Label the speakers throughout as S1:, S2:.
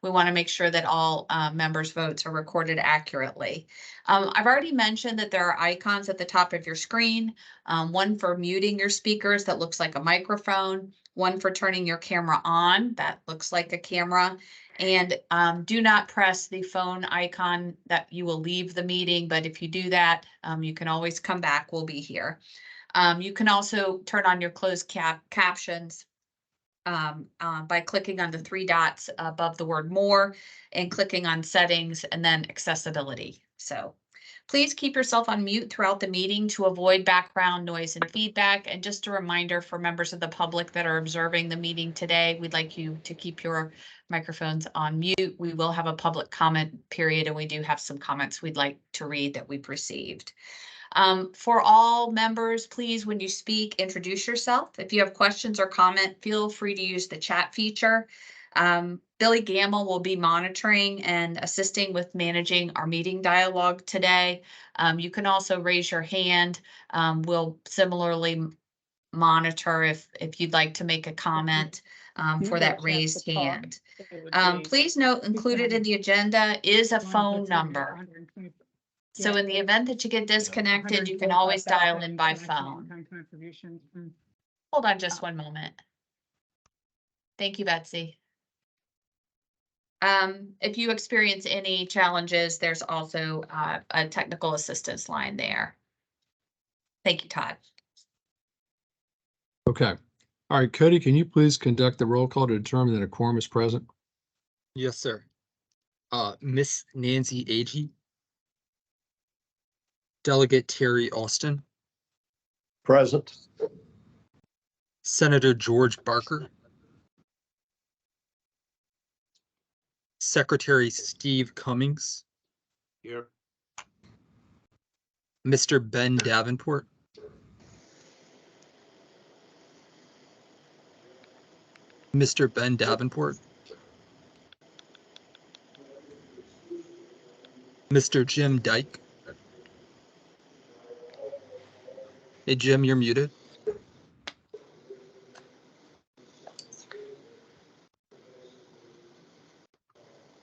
S1: We want to make sure that all members' votes are recorded accurately. I've already mentioned that there are icons at the top of your screen, one for muting your speakers that looks like a microphone, one for turning your camera on that looks like a camera, and do not press the phone icon. That you will leave the meeting, but if you do that, you can always come back. We'll be here. You can also turn on your closed captions by clicking on the three dots above the word more and clicking on settings and then accessibility. So please keep yourself on mute throughout the meeting to avoid background noise and feedback. And just a reminder for members of the public that are observing the meeting today, we'd like you to keep your microphones on mute. We will have a public comment period, and we do have some comments we'd like to read that we've received. For all members, please, when you speak, introduce yourself. If you have questions or comment, feel free to use the chat feature. Billy Gamble will be monitoring and assisting with managing our meeting dialogue today. You can also raise your hand. We'll similarly monitor if you'd like to make a comment for that raised hand. Please note, included in the agenda is a phone number. So in the event that you get disconnected, you can always dial in by phone. Hold on just one moment. Thank you, Betsy. If you experience any challenges, there's also a technical assistance line there. Thank you, Todd.
S2: Okay. All right, Cody, can you please conduct the roll call to determine that a quorum is present?
S3: Yes, sir. Miss Nancy Agee. Delegate Terry Austin.
S4: Present.
S3: Senator George Barker. Secretary Steve Cummings.
S4: Here.
S3: Mr. Ben Davenport. Mr. Ben Davenport. Mr. Jim Dyke. Hey, Jim, you're muted.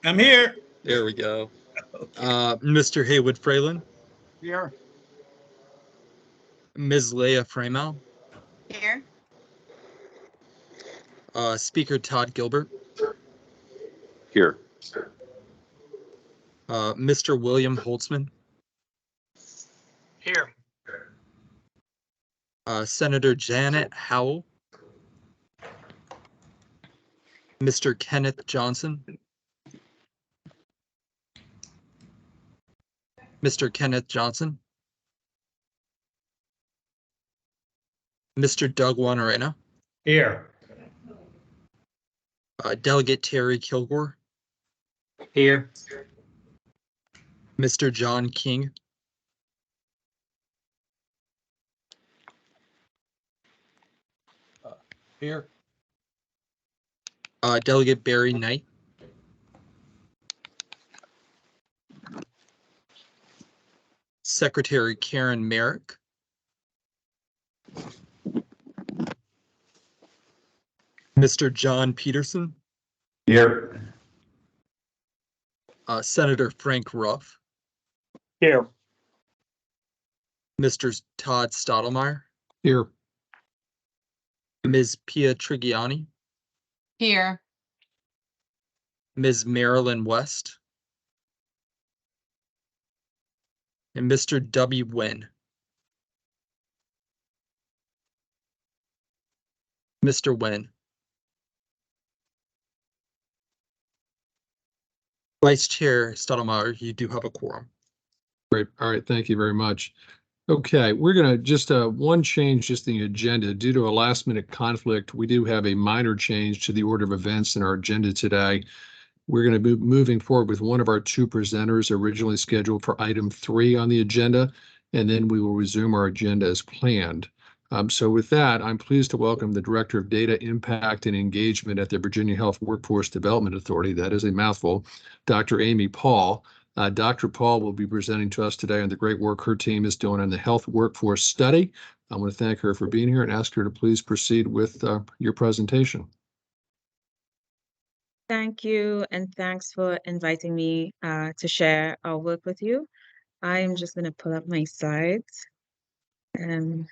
S4: I'm here.
S3: There we go. Mr. Haywood Fralin.
S4: Here.
S3: Ms. Leah Framel.
S1: Here.
S3: Speaker Todd Gilbert.
S4: Here.
S3: Mr. William Holtzman.
S4: Here.
S3: Senator Janet Howell. Mr. Kenneth Johnson. Mr. Kenneth Johnson. Mr. Doug Wanarena.
S4: Here.
S3: Delegate Terry Kilgore.
S4: Here.
S3: Mr. John King.
S4: Here.
S3: Delegate Barry Knight. Secretary Karen Merrick. Mr. John Peterson.
S4: Here.
S3: Senator Frank Ruff.
S4: Here.
S3: Mr. Todd Stottlemyre.
S2: Here.
S3: Ms. Pia Trigiani.
S1: Here.
S3: Ms. Marilyn West. And Mr. W. Wynn. Mr. Wynn. Vice Chair Stottlemyre, you do have a quorum.
S2: Great. All right. Thank you very much. Okay, we're going to just one change just in the agenda. Due to a last minute conflict, we do have a minor change to the order of events in our agenda today. We're going to be moving forward with one of our two presenters originally scheduled for item 3 on the agenda, and then we will resume our agenda as planned. So with that, I'm pleased to welcome the Director of Data Impact and Engagement at the Virginia Health Workforce Development Authority, that is a mouthful, Dr. Amy Paul. Dr. Paul will be presenting to us today on the great work her team is doing on the health workforce study. I want to thank her for being here and ask her to please proceed with your presentation.
S5: Thank you, and thanks for inviting me to share our work with you. I'm just going to pull up my slides. And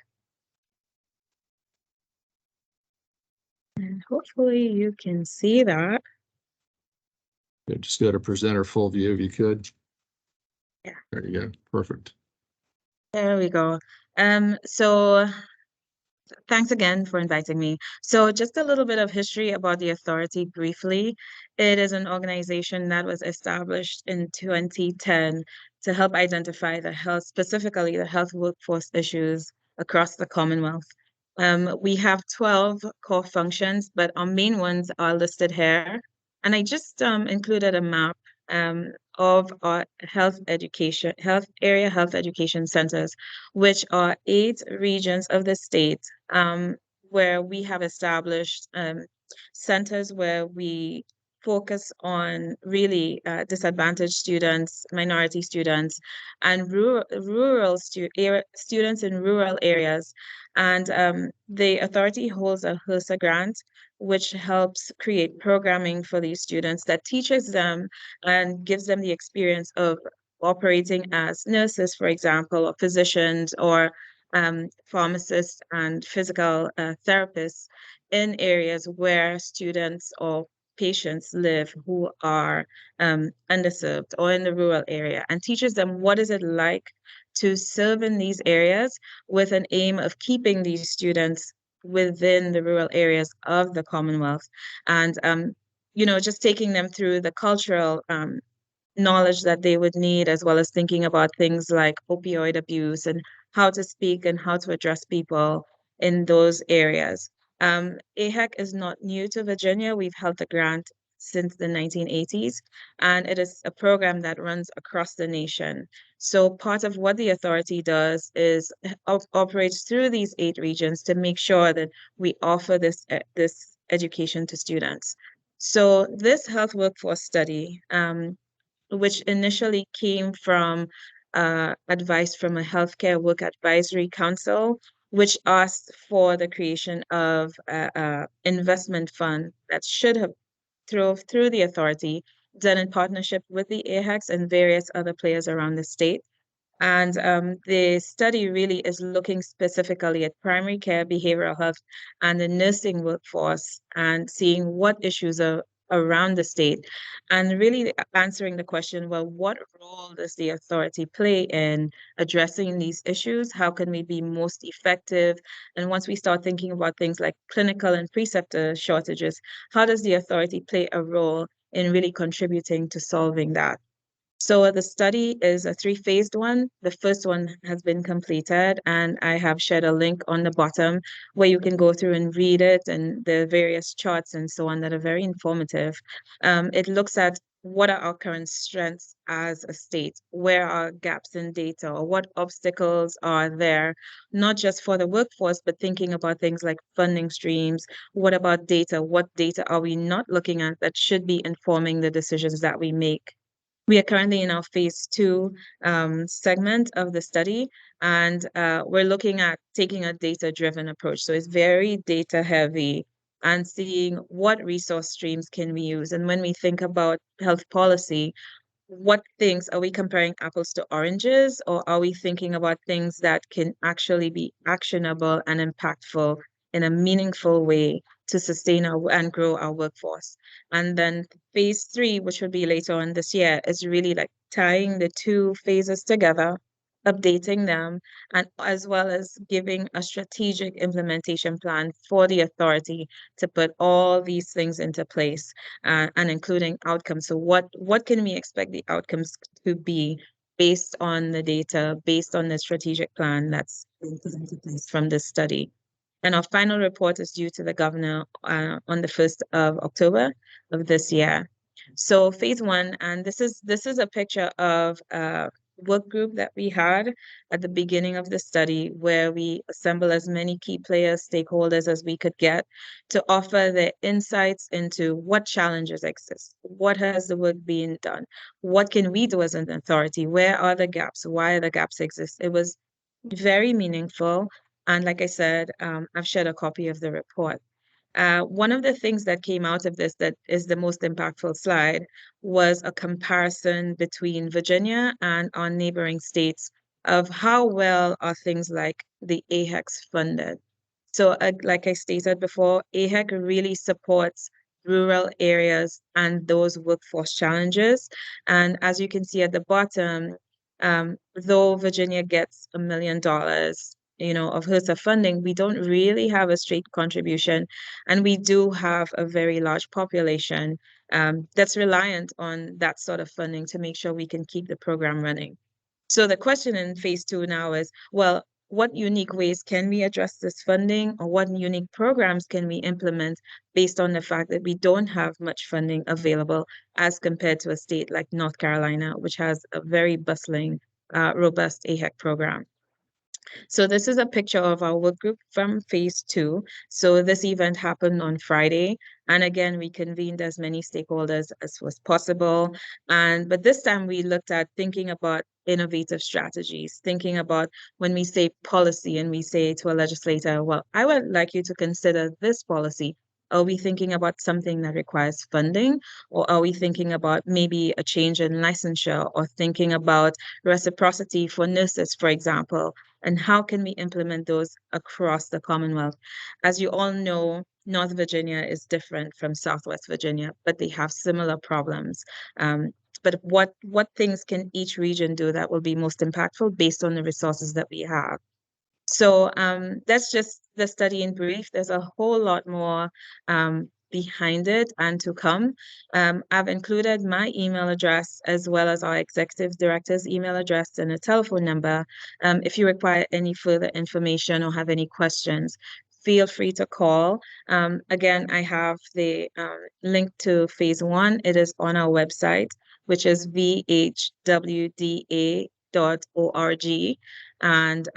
S5: hopefully you can see that.
S2: Yeah, just go to presenter full view if you could.
S5: Yeah.
S2: There you go. Perfect.
S5: There we go. So thanks again for inviting me. So just a little bit of history about the authority briefly. It is an organization that was established in 2010 to help identify the health, specifically the health workforce issues across the Commonwealth. We have 12 core functions, but our main ones are listed here. And I just included a map of our health area health education centers, which are 8 regions of the state where we have established centers where we focus on really disadvantaged students, minority students, and students in rural areas. And the authority holds a HRSA grant, which helps create programming for these students that teaches them and gives them the experience of operating as nurses, for example, or physicians, or pharmacists and physical therapists in areas where students or patients live who are underserved or in the rural area, and teaches them what is it like to serve in these areas with an aim of keeping these students within the rural areas of the Commonwealth. And just taking them through the cultural knowledge that they would need, as well as thinking about things like opioid abuse and how to speak and how to address people in those areas. AHEC is not new to Virginia. We've held the grant since the 1980s, and it is a program that runs across the nation. So part of what the authority does is operates through these 8 regions to make sure that we offer this education to students. So this health workforce study, which initially came from advice from a healthcare work advisory council, which asked for the creation of an investment fund that should have through the authority, done in partnership with the AHECs and various other players around the state. And the study really is looking specifically at primary care, behavioral health, and the nursing workforce, and seeing what issues are around the state, and really answering the question, well, what role does the authority play in addressing these issues? How can we be most effective? And once we start thinking about things like clinical and preceptor shortages, how does the authority play a role in really contributing to solving that? So the study is a 3-phased one. The first one has been completed, and I have shared a link on the bottom where you can go through and read it, and the various charts and so on that are very informative. It looks at what are our current strengths as a state, where are gaps in data, or what obstacles are there, not just for the workforce, but thinking about things like funding streams. What about data? What data are we not looking at that should be informing the decisions that we make? We are currently in our phase 2 segment of the study, and we're looking at taking a data-driven approach. So it's very data-heavy, and seeing what resource streams can we use. And when we think about health policy, what things are we comparing apples to oranges, or are we thinking about things that can actually be actionable and impactful in a meaningful way to sustain and grow our workforce? And then phase 3, which would be later on this year, is really like tying the 2 phases together, updating them, and as well as giving a strategic implementation plan for the authority to put all these things into place, and including outcomes. So what can we expect the outcomes to be based on the data, based on the strategic plan that's been put into place from this study? And our final report is due to the governor on the 1st of October of this year. So phase 1, and this is a picture of work group that we had at the beginning of the study, where we assemble as many key players, stakeholders as we could get to offer the insights into what challenges exist, what has the work being done, what can we do as an authority, where are the gaps, why the gaps exist. It was very meaningful. And like I said, I've shared a copy of the report. One of the things that came out of this that is the most impactful slide was a comparison between Virginia and our neighboring states of how well are things like the AHECs funded. So like I stated before, AHEC really supports rural areas and those workforce challenges. And as you can see at the bottom, though Virginia gets $1 million, of HRSA funding, we don't really have a straight contribution. And we do have a very large population that's reliant on that sort of funding to make sure we can keep the program running. So the question in phase 2 now is, well, what unique ways can we address this funding, or what unique programs can we implement based on the fact that we don't have much funding available as compared to a state like North Carolina, which has a very bustling, robust AHEC program. So this is a picture of our work group from phase 2. So this event happened on Friday. And again, we convened as many stakeholders as was possible. But this time we looked at thinking about innovative strategies, thinking about when we say policy and we say to a legislator, well, I would like you to consider this policy. Are we thinking about something that requires funding, or are we thinking about maybe a change in licensure, or thinking about reciprocity for nurses, for example? And how can we implement those across the Commonwealth? As you all know, North Virginia is different from Southwest Virginia, but they have similar problems. But what things can each region do that will be most impactful based on the resources that we have? So that's just the study in brief. There's a whole lot more behind it and to come. I've included my email address as well as our executive director's email address and a telephone number. If you require any further information or have any questions, feel free to call. Again, I have the link to phase 1. It is on our website, which is vhwda.org. And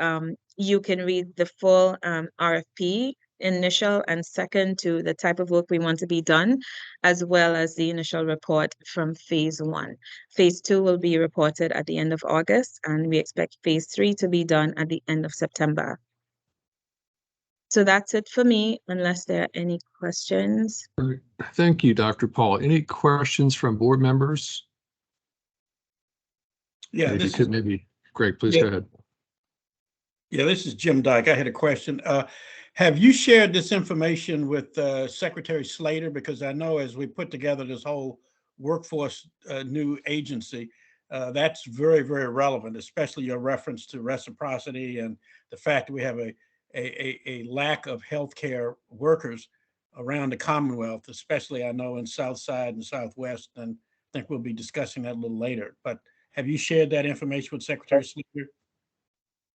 S5: you can read the full RFP, initial and second to the type of work we want to be done, as well as the initial report from phase 1. Phase 2 will be reported at the end of August, and we expect phase 3 to be done at the end of September. So that's it for me, unless there are any questions.
S2: Thank you, Dr. Paul. Any questions from board members?
S6: Yeah,
S2: If you could maybe, Greg, please go ahead.
S6: Yeah, this is Jim Dyke. I had a question. Have you shared this information with Secretary Slater? Because I know as we put together this whole workforce new agency, that's very, very relevant, especially your reference to reciprocity and the fact that we have a lack of healthcare workers around the Commonwealth, especially I know in South Side and Southwest, and I think we'll be discussing that a little later. But have you shared that information with Secretary Slater?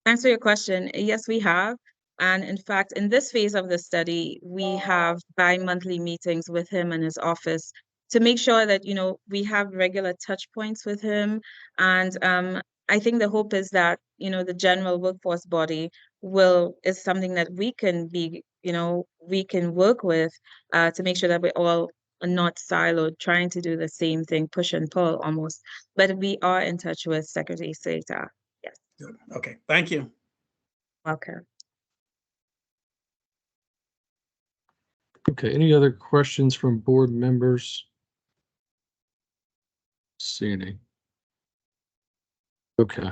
S5: Answer your question. Yes, we have. And in fact, in this phase of the study, we have bi-monthly meetings with him and his office to make sure that, we have regular touch points with him. And I think the hope is that, the general workforce body is something that we can be, we can work with to make sure that we all are not siloed, trying to do the same thing, push and pull almost. But we are in touch with Secretary Slater. Yes.
S6: Good. Okay. Thank you.
S5: Okay.
S2: Okay. Any other questions from board members? See any? Okay.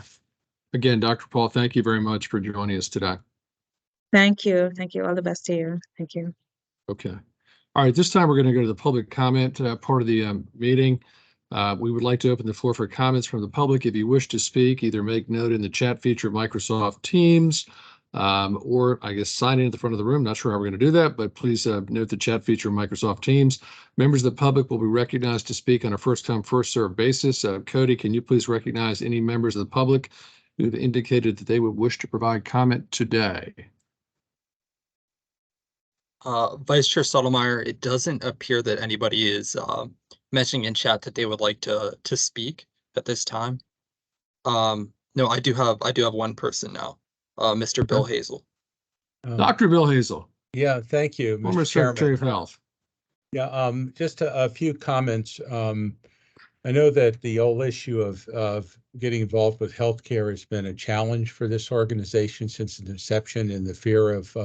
S2: Again, Dr. Paul, thank you very much for joining us today.
S5: Thank you. Thank you. All the best to you. Thank you.
S2: Okay. All right. This time we're going to go to the public comment part of the meeting. We would like to open the floor for comments from the public. If you wish to speak, either make note in the chat feature of Microsoft Teams, or I guess sign in at the front of the room. Not sure how we're going to do that, but please note the chat feature of Microsoft Teams. Members of the public will be recognized to speak on a first come, first served basis. Cody, can you please recognize any members of the public who have indicated that they would wish to provide comment today?
S3: Vice Chair Stottlemyre, it doesn't appear that anybody is mentioning in chat that they would like to speak at this time. No, I do have one person now, Mr. Bill Hazel.
S2: Dr. Bill Hazel.
S7: Yeah, thank you,
S2: Former
S7: Mr. Chairman.
S2: Secretary of Health.
S7: Yeah, just a few comments. I know that the whole issue of getting involved with healthcare has been a challenge for this organization since its inception, and the fear of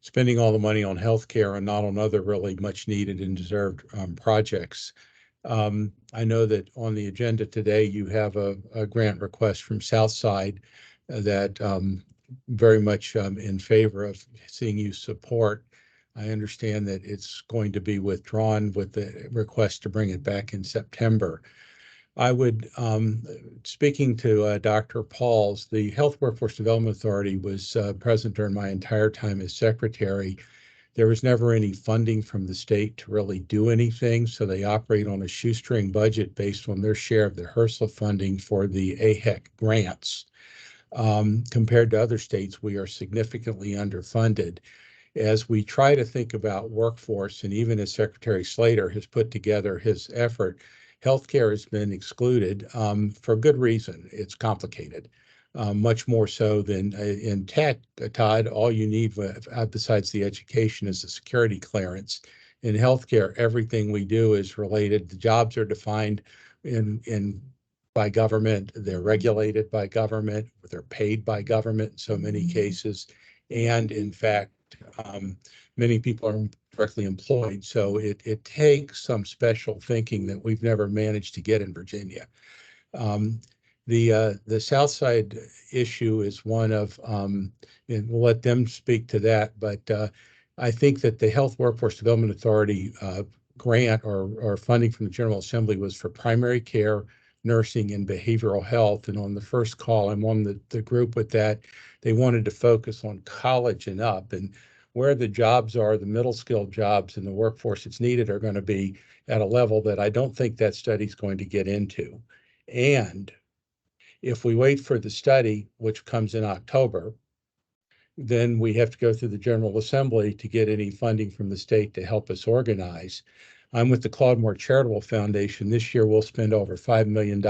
S7: spending all the money on healthcare and not on other really much needed and deserved projects. I know that on the agenda today, you have a grant request from Southside that very much in favor of seeing you support. I understand that it's going to be withdrawn with the request to bring it back in September. I would, speaking to Dr. Pauls, the Health Workforce Development Authority was present during my entire time as secretary. There was never any funding from the state to really do anything, so they operate on a shoestring budget based on their share of the HRSA funding for the AHEC grants. Compared to other states, we are significantly underfunded. As we try to think about workforce, and even as Secretary Slater has put together his effort, healthcare has been excluded for good reason. It's complicated, much more so than in tech. Todd, all you need besides the education is the security clearance. In healthcare, everything we do is related. The jobs are defined by government. They're regulated by government. They're paid by government in so many cases. And in fact, many people are directly employed. So it takes some special thinking that we've never managed to get in Virginia. The Southside issue is one of, and we'll let them speak to that, but I think that the Health Workforce Development Authority grant or funding from the General Assembly was for primary care, nursing, and behavioral health. And on the first call, I'm on the group with that. They wanted to focus on college and up, and where the jobs are, the middle skilled jobs and the workforce that's needed are going to be at a level that I don't think that study is going to get into. And if we wait for the study, which comes in October, then we have to go through the General Assembly to get any funding from the state to help us organize. I'm with the Claude Moore Charitable Foundation. This year, we'll spend over $5 million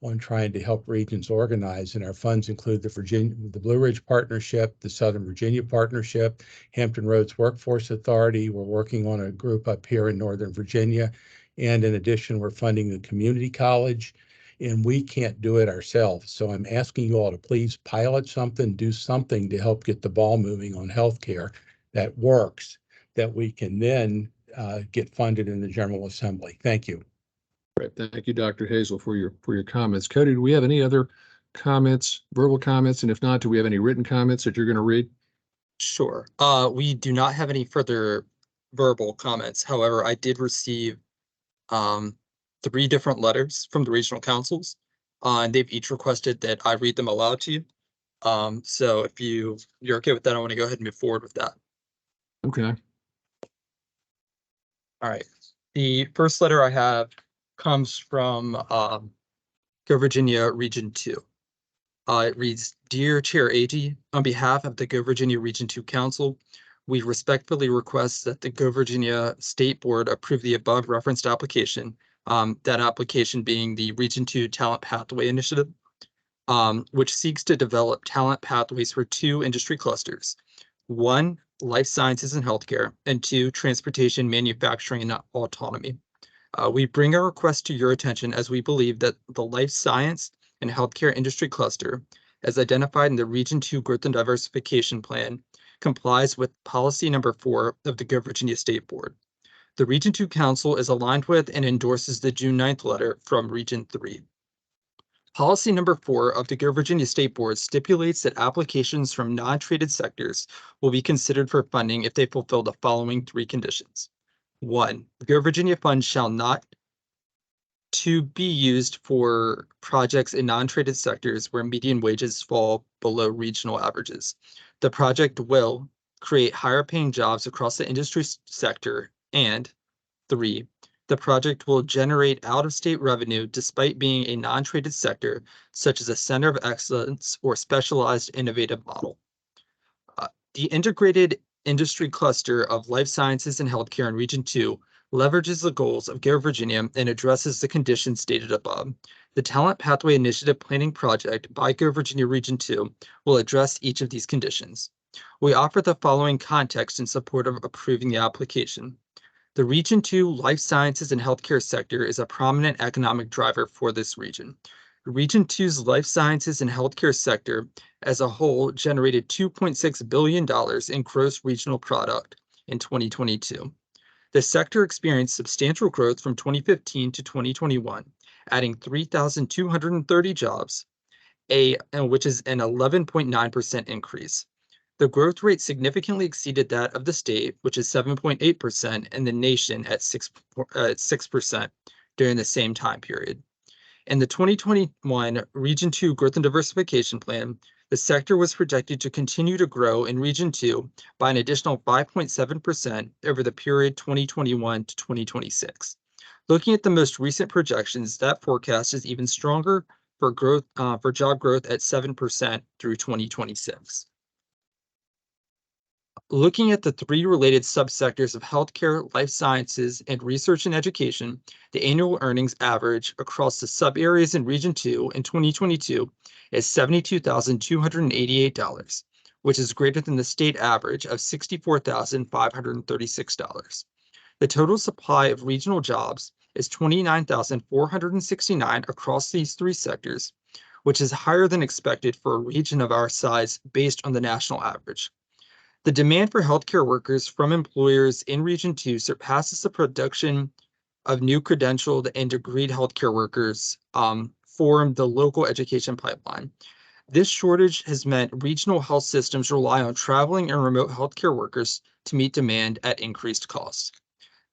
S7: on trying to help regions organize, and our funds include the Blue Ridge Partnership, the Southern Virginia Partnership, Hampton Roads Workforce Authority. We're working on a group up here in Northern Virginia, and in addition, we're funding the community college, and we can't do it ourselves. So I'm asking you all to please pilot something, do something to help get the ball moving on healthcare that works, that we can then get funded in the General Assembly. Thank you.
S2: Right. Thank you, Dr. Hazel, for your comments. Cody, do we have any other comments, verbal comments? And if not, do we have any written comments that you're going to read?
S3: Sure. We do not have any further verbal comments. However, I did receive 3 different letters from the regional councils, and they've each requested that I read them aloud to you. So if you're okay with that, I want to go ahead and move forward with that.
S2: Okay.
S3: All right. The first letter I have comes from Go Virginia Region 2. It reads, Dear Chair Agee, on behalf of the Go Virginia Region 2 Council, we respectfully request that the Go Virginia State Board approve the above referenced application, that application being the Region 2 Talent Pathway Initiative, which seeks to develop talent pathways for 2 industry clusters. 1, life sciences and healthcare, and 2, transportation, manufacturing, and autonomy. We bring our request to your attention as we believe that the life science and healthcare industry cluster, as identified in the Region 2 Growth and Diversification Plan, complies with policy number 4 of the Go Virginia State Board. The Region 2 Council is aligned with and endorses the June 9th letter from Region 3. Policy number 4 of the Go Virginia State Board stipulates that applications from non-traded sectors will be considered for funding if they fulfill the following 3 conditions. 1, the Go Virginia funds shall not to be used for projects in non-traded sectors where median wages fall below regional averages. The project will create higher paying jobs across the industry sector, and 3, the project will generate out-of-state revenue despite being a non-traded sector, such as a center of excellence or specialized innovative model. The integrated industry cluster of life sciences and healthcare in Region 2 leverages the goals of Go Virginia and addresses the conditions stated above. The Talent Pathway Initiative Planning Project by Go Virginia Region 2 will address each of these conditions. We offer the following context in support of approving the application. The Region 2 life sciences and healthcare sector is a prominent economic driver for this region. Region 2's life sciences and healthcare sector as a whole generated $2.6 billion in gross regional product in 2022. The sector experienced substantial growth from 2015 to 2021, adding 3,230 jobs, which is an 11.9% increase. The growth rate significantly exceeded that of the state, which is 7.8%, and the nation at 6% during the same time period. In the 2021 Region 2 Growth and Diversification Plan, the sector was projected to continue to grow in Region 2 by an additional 5.7% over the period 2021 to 2026. Looking at the most recent projections, that forecast is even stronger for growth for job growth at 7% through 2026. Looking at the three related subsectors of healthcare, life sciences, and research and education, the annual earnings average across the sub-areas in Region 2 in 2022 is $72,288, which is greater than the state average of $64,536. The total supply of regional jobs is 29,469 across these three sectors, which is higher than expected for a region of our size based on the national average. The demand for healthcare workers from employers in Region 2 surpasses the production of new credentialed and degreed healthcare workers for the local education pipeline. This shortage has meant regional health systems rely on traveling and remote healthcare workers to meet demand at increased costs.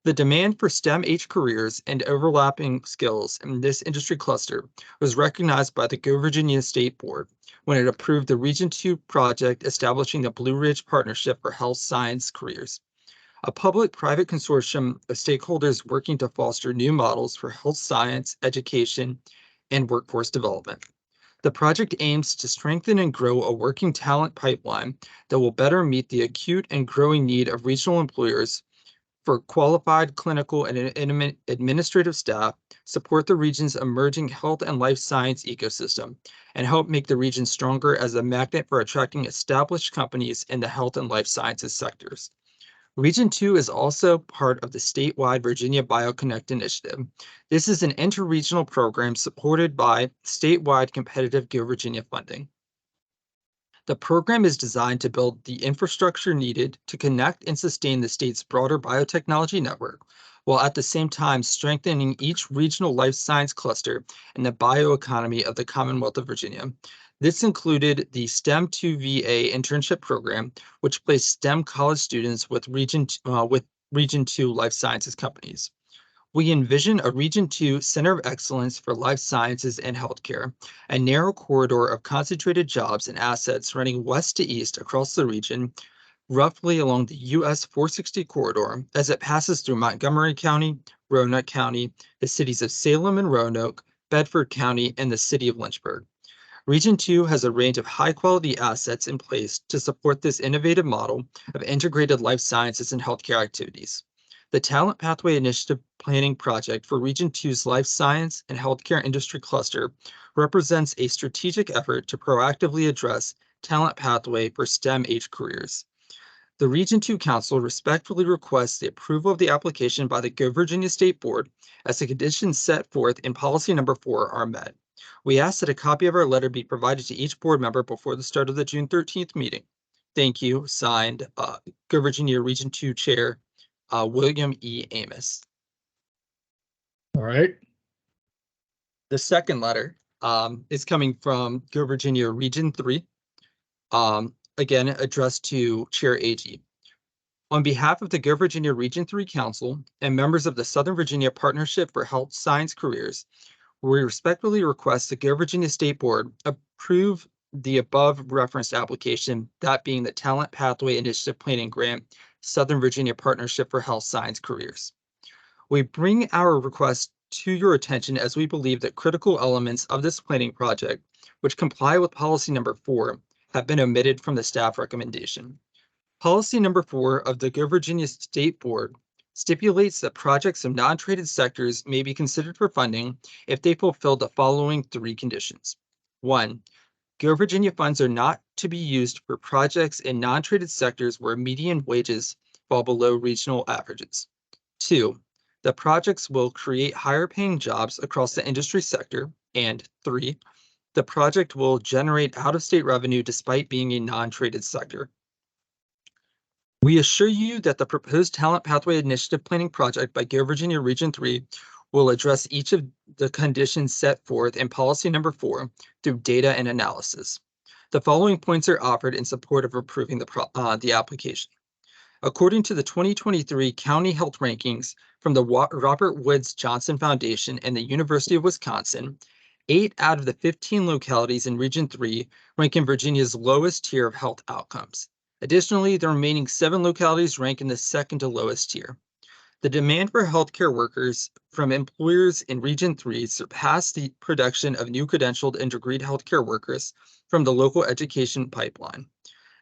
S3: The demand for STEM-H careers and overlapping skills in this industry cluster was recognized by the Go Virginia State Board when it approved the Region 2 project establishing the Blue Ridge Partnership for Health Science Careers, a public-private consortium of stakeholders working to foster new models for health science, education, and workforce development. The project aims to strengthen and grow a working talent pipeline that will better meet the acute and growing need of regional employers for qualified clinical and administrative staff, support the region's emerging health and life science ecosystem, and help make the region stronger as a magnet for attracting established companies in the health and life sciences sectors. Region 2 is also part of the statewide Virginia BioConnect initiative. This is an interregional program supported by statewide competitive Go Virginia funding. The program is designed to build the infrastructure needed to connect and sustain the state's broader biotechnology network, while at the same time strengthening each regional life science cluster and the bioeconomy of the Commonwealth of Virginia. This included the STEM 2VA internship program, which placed STEM college students with Region 2 life sciences companies. We envision a Region 2 Center of Excellence for Life Sciences and Healthcare, a narrow corridor of concentrated jobs and assets running west to east across the region, roughly along the US 460 corridor as it passes through Montgomery County, Roanoke County, the cities of Salem and Roanoke, Bedford County, and the city of Lynchburg. Region 2 has a range of high-quality assets in place to support this innovative model of integrated life sciences and healthcare activities. The Talent Pathway Initiative Planning Project for Region 2's life science and healthcare industry cluster represents a strategic effort to proactively address talent pathway for STEM-H careers. The Region 2 Council respectfully requests the approval of the application by the Go Virginia State Board as the conditions set forth in policy number 4 are met. We ask that a copy of our letter be provided to each board member before the start of the June 13th meeting. Thank you. Signed, Go Virginia Region 2 Chair, William E. Amos.
S2: All right.
S3: The second letter is coming from Go Virginia Region 3, again addressed to Chair Agee. On behalf of the Go Virginia Region 3 Council and members of the Southern Virginia Partnership for Health Science Careers, we respectfully request the Go Virginia State Board approve the above referenced application, that being the Talent Pathway Initiative Planning Grant, Southern Virginia Partnership for Health Science Careers. We bring our request to your attention as we believe that critical elements of this planning project, which comply with policy number 4, have been omitted from the staff recommendation. Policy number 4 of the Go Virginia State Board stipulates that projects of non-traded sectors may be considered for funding if they fulfill the following 3 conditions. 1, Go Virginia funds are not to be used for projects in non-traded sectors where median wages fall below regional averages. 2, the projects will create higher paying jobs across the industry sector. And 3, the project will generate out-of-state revenue despite being a non-traded sector. We assure you that the proposed Talent Pathway Initiative Planning Project by Go Virginia Region 3 will address each of the conditions set forth in policy number 4 through data and analysis. The following points are offered in support of approving the application. According to the 2023 County Health Rankings from the Robert Woods Johnson Foundation and the University of Wisconsin, 8 out of the 15 localities in Region 3 rank in Virginia's lowest tier of health outcomes. Additionally, the remaining 7 localities rank in the second to lowest tier. The demand for healthcare workers from employers in Region 3 surpassed the production of new credentialed and degreed healthcare workers from the local education pipeline.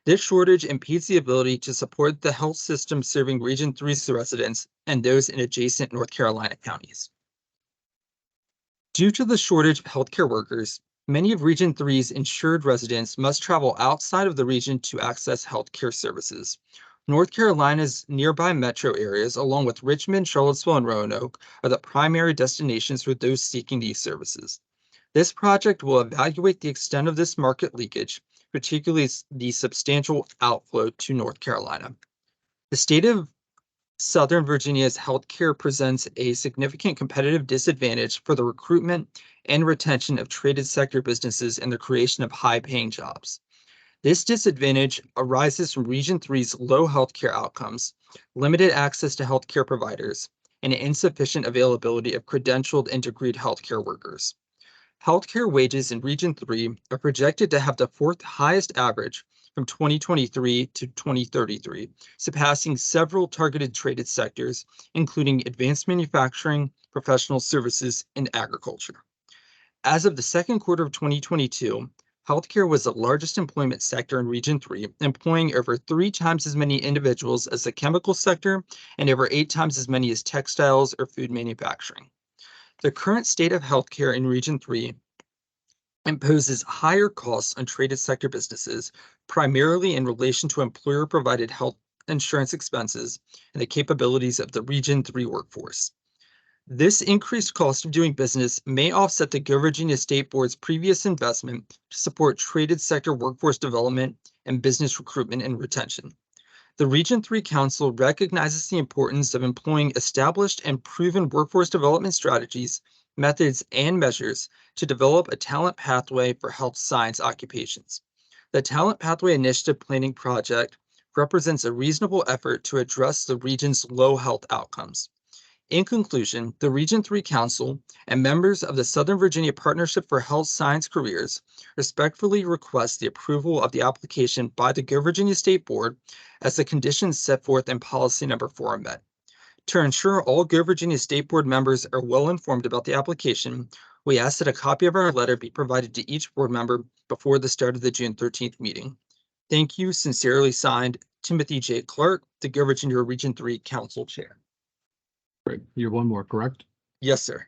S3: This shortage impedes the ability to support the health system serving Region 3's residents and those in adjacent North Carolina counties. Due to the shortage of healthcare workers, many of Region 3's insured residents must travel outside of the region to access healthcare services. North Carolina's nearby metro areas, along with Richmond, Charlottesville, and Roanoke, are the primary destinations for those seeking these services. This project will evaluate the extent of this market leakage, particularly the substantial outflow to North Carolina. The state of Southern Virginia's healthcare presents a significant competitive disadvantage for the recruitment and retention of traded sector businesses and the creation of high-paying jobs. This disadvantage arises from Region 3's low healthcare outcomes, limited access to healthcare providers, and insufficient availability of credentialed and degreed healthcare workers. Healthcare wages in Region 3 are projected to have the 4th highest average from 2023 to 2033, surpassing several targeted traded sectors, including advanced manufacturing, professional services, and agriculture. As of the second quarter of 2022, healthcare was the largest employment sector in Region 3, employing over 3 times as many individuals as the chemical sector and over 8 times as many as textiles or food manufacturing. The current state of healthcare in Region 3 imposes higher costs on traded sector businesses, primarily in relation to employer-provided health insurance expenses and the capabilities of the Region 3 workforce. This increased cost of doing business may offset the Go Virginia State Board's previous investment to support traded sector workforce development and business recruitment and retention. The Region 3 Council recognizes the importance of employing established and proven workforce development strategies, methods, and measures to develop a talent pathway for health science occupations. The Talent Pathway Initiative Planning Project represents a reasonable effort to address the region's low health outcomes. In conclusion, the Region 3 Council and members of the Southern Virginia Partnership for Health Science Careers respectfully request the approval of the application by the Go Virginia State Board as the conditions set forth in policy number 4 are met. To ensure all Go Virginia State Board members are well informed about the application, we ask that a copy of our letter be provided to each board member before the start of the June 13th meeting. Thank you. Sincerely signed, Timothy J. Clark, the Go Virginia Region 3 Council Chair.
S2: Great. You have one more, correct?
S3: Yes, sir.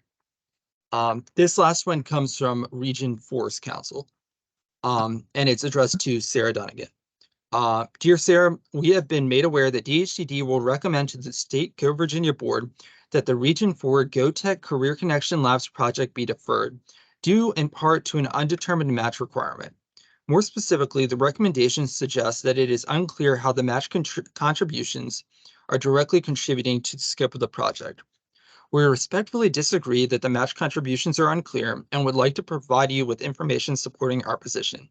S3: This last one comes from Region 4's Council, and it's addressed to Sarah Dunnigan. Dear Sarah, we have been made aware that DHCD will recommend to the State Go Virginia Board that the Region 4 GoTech Career Connection Labs project be deferred, due in part to an undetermined match requirement. More specifically, the recommendation suggests that it is unclear how the match contributions are directly contributing to the scope of the project. We respectfully disagree that the match contributions are unclear and would like to provide you with information supporting our position.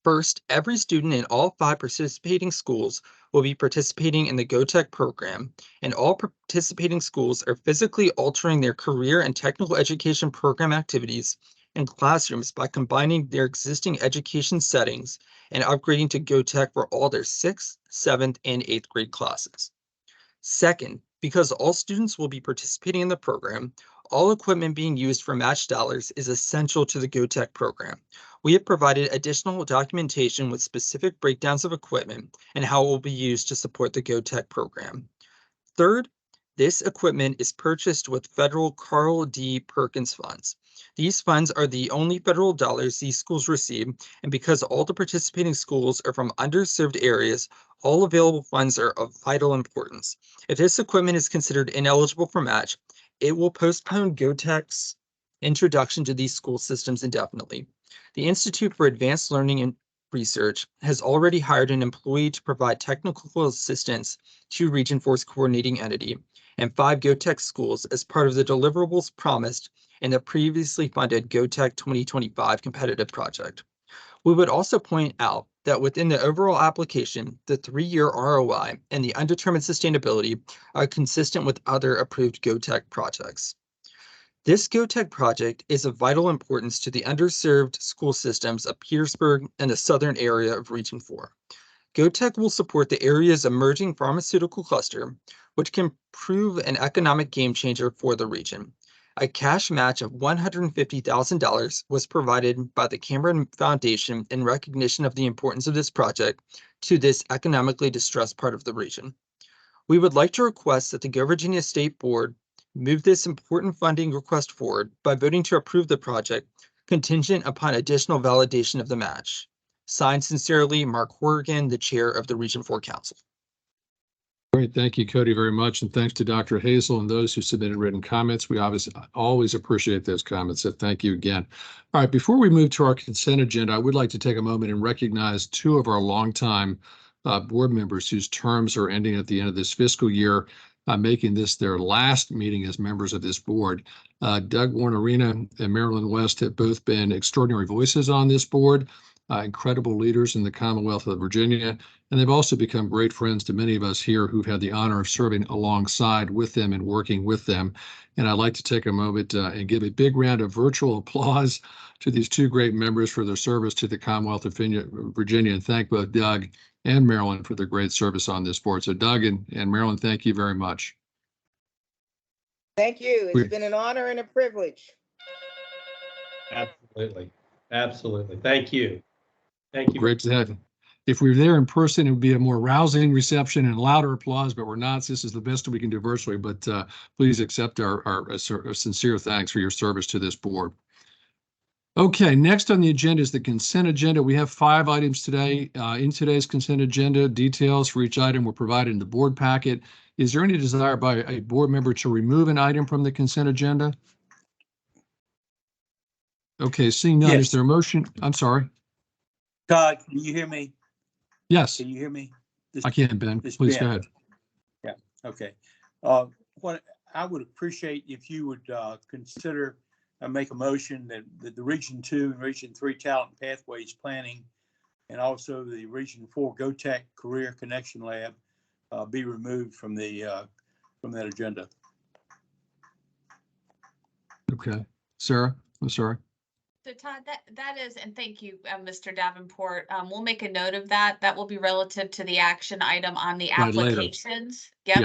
S3: First, every student in all 5 participating schools will be participating in the GoTech program, and all participating schools are physically altering their career and technical education program activities and classrooms by combining their existing education settings and upgrading to GoTech for all their 6th, 7th, and 8th grade classes. Second, because all students will be participating in the program, all equipment being used for matched dollars is essential to the GoTech program. We have provided additional documentation with specific breakdowns of equipment and how it will be used to support the GoTech program. Third, this equipment is purchased with federal Carl D. Perkins funds. These funds are the only federal dollars these schools receive, and because all the participating schools are from underserved areas, all available funds are of vital importance. If this equipment is considered ineligible for match, it will postpone GoTech's introduction to these school systems indefinitely. The Institute for Advanced Learning and Research has already hired an employee to provide technical assistance to Region 4's coordinating entity and 5 GoTech schools as part of the deliverables promised in the previously funded GoTech 2025 competitive project. We would also point out that within the overall application, the 3-year ROI and the undetermined sustainability are consistent with other approved GoTech projects. This GoTech project is of vital importance to the underserved school systems of Petersburg and the southern area of Region 4. GoTech will support the area's emerging pharmaceutical cluster, which can prove an economic game changer for the region. A cash match of $150,000 was provided by the Cameron Foundation in recognition of the importance of this project to this economically distressed part of the region. We would like to request that the Go Virginia State Board move this important funding request forward by voting to approve the project contingent upon additional validation of the match. Signed sincerely, Mark Horrigan, the chair of the Region 4 Council.
S2: Great. Thank you, Cody, very much. And thanks to Dr. Hazel and those who submitted written comments. We obviously always appreciate those comments. So thank you again. All right. Before we move to our consent agenda, I would like to take a moment and recognize 2 of our longtime board members whose terms are ending at the end of this fiscal year, making this their last meeting as members of this board. Doug Warnerina and Marilyn West have both been extraordinary voices on this board, incredible leaders in the Commonwealth of Virginia, and they've also become great friends to many of us here who've had the honor of serving alongside with them and working with them. And I'd like to take a moment and give a big round of virtual applause to these 2 great members for their service to the Commonwealth of Virginia, and thank both Doug and Marilyn for their great service on this board. So Doug and Marilyn, thank you very much.
S8: Thank you. It's been an honor and a privilege.
S4: Absolutely. Absolutely. Thank you. Thank you.
S2: Great to have you. If we were there in person, it would be a more rousing reception and louder applause, but we're not. So this is the best we can do virtually, but please accept our sincere thanks for your service to this board. Okay, next on the agenda is the consent agenda. We have 5 items today. In today's consent agenda, details for each item were provided in the board packet. Is there any desire by a board member to remove an item from the consent agenda? Okay, seeing none, is there a motion? I'm sorry.
S9: Todd, can you hear me?
S2: Yes,
S9: Can you hear me?
S2: I can, Ben. Please go ahead.
S9: Yeah, okay. What I would appreciate if you would consider make a motion that the Region 2 and Region 3 Talent Pathways Planning and also the Region 4 GoTech Career Connection Lab be removed from that agenda.
S2: Okay, Sarah, I'm sorry.
S1: So Todd, that is, and thank you, Mr. Davenport. We'll make a note of that. That will be relative to the action item on the
S2: Right, later.
S1: applications. Yep.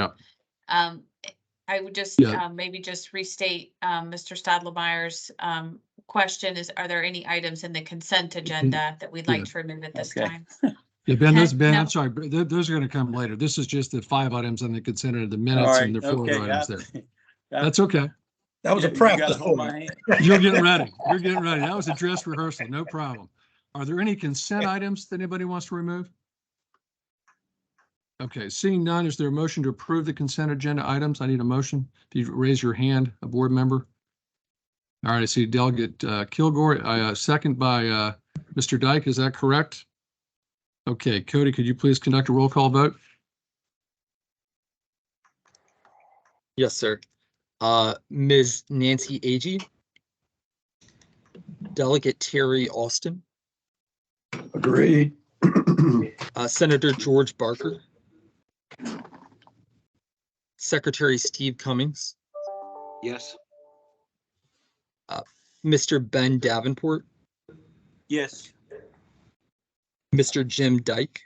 S2: Yeah.
S1: I would just
S2: Yeah.
S1: maybe just restate Mr. Stadlemeyer's question is, are there any items in the consent agenda that we'd like to remove at this time?
S2: Yeah, Ben,
S1: No.
S2: I'm sorry, but those are going to come later. This is just the 5 items on the consent agenda, the minutes and the 4 items there. That's okay.
S6: That was a practice for me.
S2: You're getting ready. You're getting ready. That was a dress rehearsal. No problem. Are there any consent items that anybody wants to remove? Okay, seeing none, is there a motion to approve the consent agenda items? I need a motion. If you raise your hand, a board member. All right, I see Delegate Kilgore, second by Mr. Dyke. Is that correct? Okay, Cody, could you please conduct a roll call vote?
S3: Yes, sir. Ms. Nancy Agee, Delegate Terry Austin,
S4: Agreed.
S3: Senator George Barker, Secretary Steve Cummings,
S4: Yes.
S3: Mr. Ben Davenport,
S9: Yes.
S3: Mr. Jim Dyke,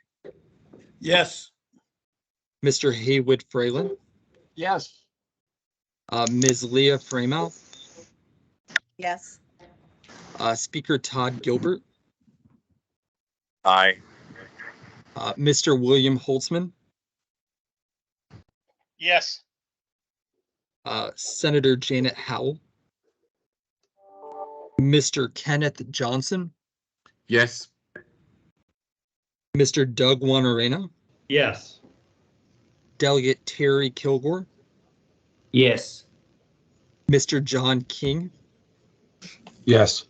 S6: Yes.
S3: Mr. Haywood Fralin,
S4: Yes.
S3: Ms. Leah Fremouth,
S8: Yes.
S3: Speaker Todd Gilbert,
S4: Aye.
S3: Mr. William Holtzman,
S4: Yes.
S3: Senator Janet Howell, Mr. Kenneth Johnson,
S4: Yes.
S3: Mr. Doug Wanarena,
S4: Yes.
S3: Delegate Terry Kilgore,
S4: Yes.
S3: Mr. John King,
S7: Yes.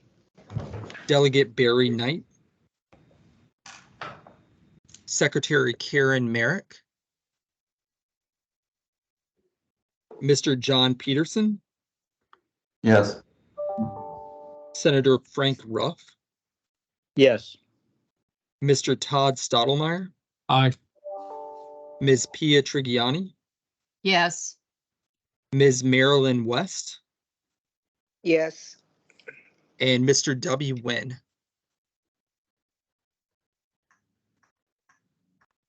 S3: Delegate Barry Knight, Secretary Karen Merrick, Mr. John Peterson,
S10: Yes.
S3: Senator Frank Ruff,
S4: Yes.
S3: Mr. Todd Stottlemyre,
S2: Aye.
S3: Ms. Pia Trigiani,
S1: Yes.
S3: Ms. Marilyn West,
S8: Yes.
S3: and Mr. W. Nguyen.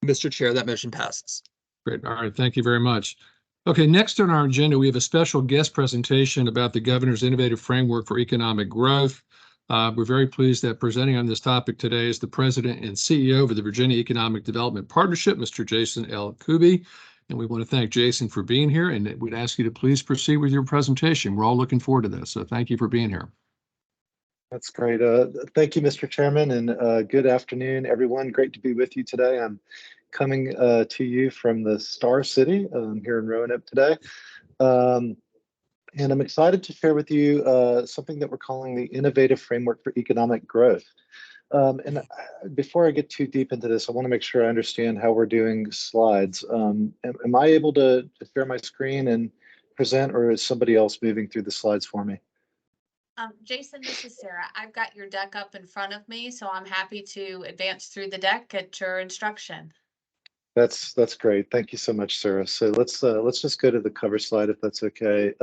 S3: Mr. Chair, that motion passes.
S2: Great. All right. Thank you very much. Okay, next on our agenda, we have a special guest presentation about the governor's innovative framework for economic growth. We're very pleased that presenting on this topic today is the president and CEO of the Virginia Economic Development Partnership, Mr. Jason L. Kuby. And we want to thank Jason for being here, and we'd ask you to please proceed with your presentation. We're all looking forward to this. So thank you for being here.
S11: That's great. Thank you, Mr. Chairman, and good afternoon, everyone. Great to be with you today. I'm coming to you from the Star City here in Roanoke today. And I'm excited to share with you something that we're calling the Innovative Framework for Economic Growth. Before I get too deep into this, I want to make sure I understand how we're doing slides. Am I able to share my screen and present, or is somebody else moving through the slides for me?
S1: Jason, this is Sarah. I've got your deck up in front of me, so I'm happy to advance through the deck at your instruction. That's
S11: great. Thank you so much, Sarah. So let's just go to the cover slide if that's okay.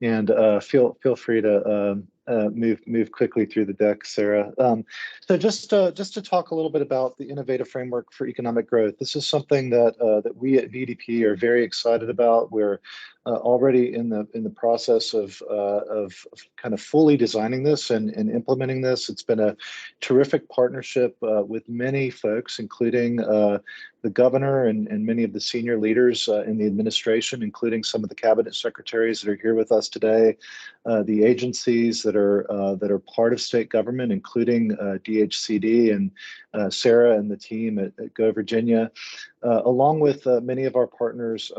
S11: And feel free to move quickly through the deck, Sarah. So just to talk a little bit about the Innovative Framework for Economic Growth. This is something that we at VDP are very excited about. We're already in the process of kind of fully designing this and implementing this. It's been a terrific partnership with many folks, including the governor and many of the senior leaders in the administration, including some of the cabinet secretaries that are here with us today, the agencies that are part of state government, including DHCD and Sarah and the team at Go Virginia, along with many of our partners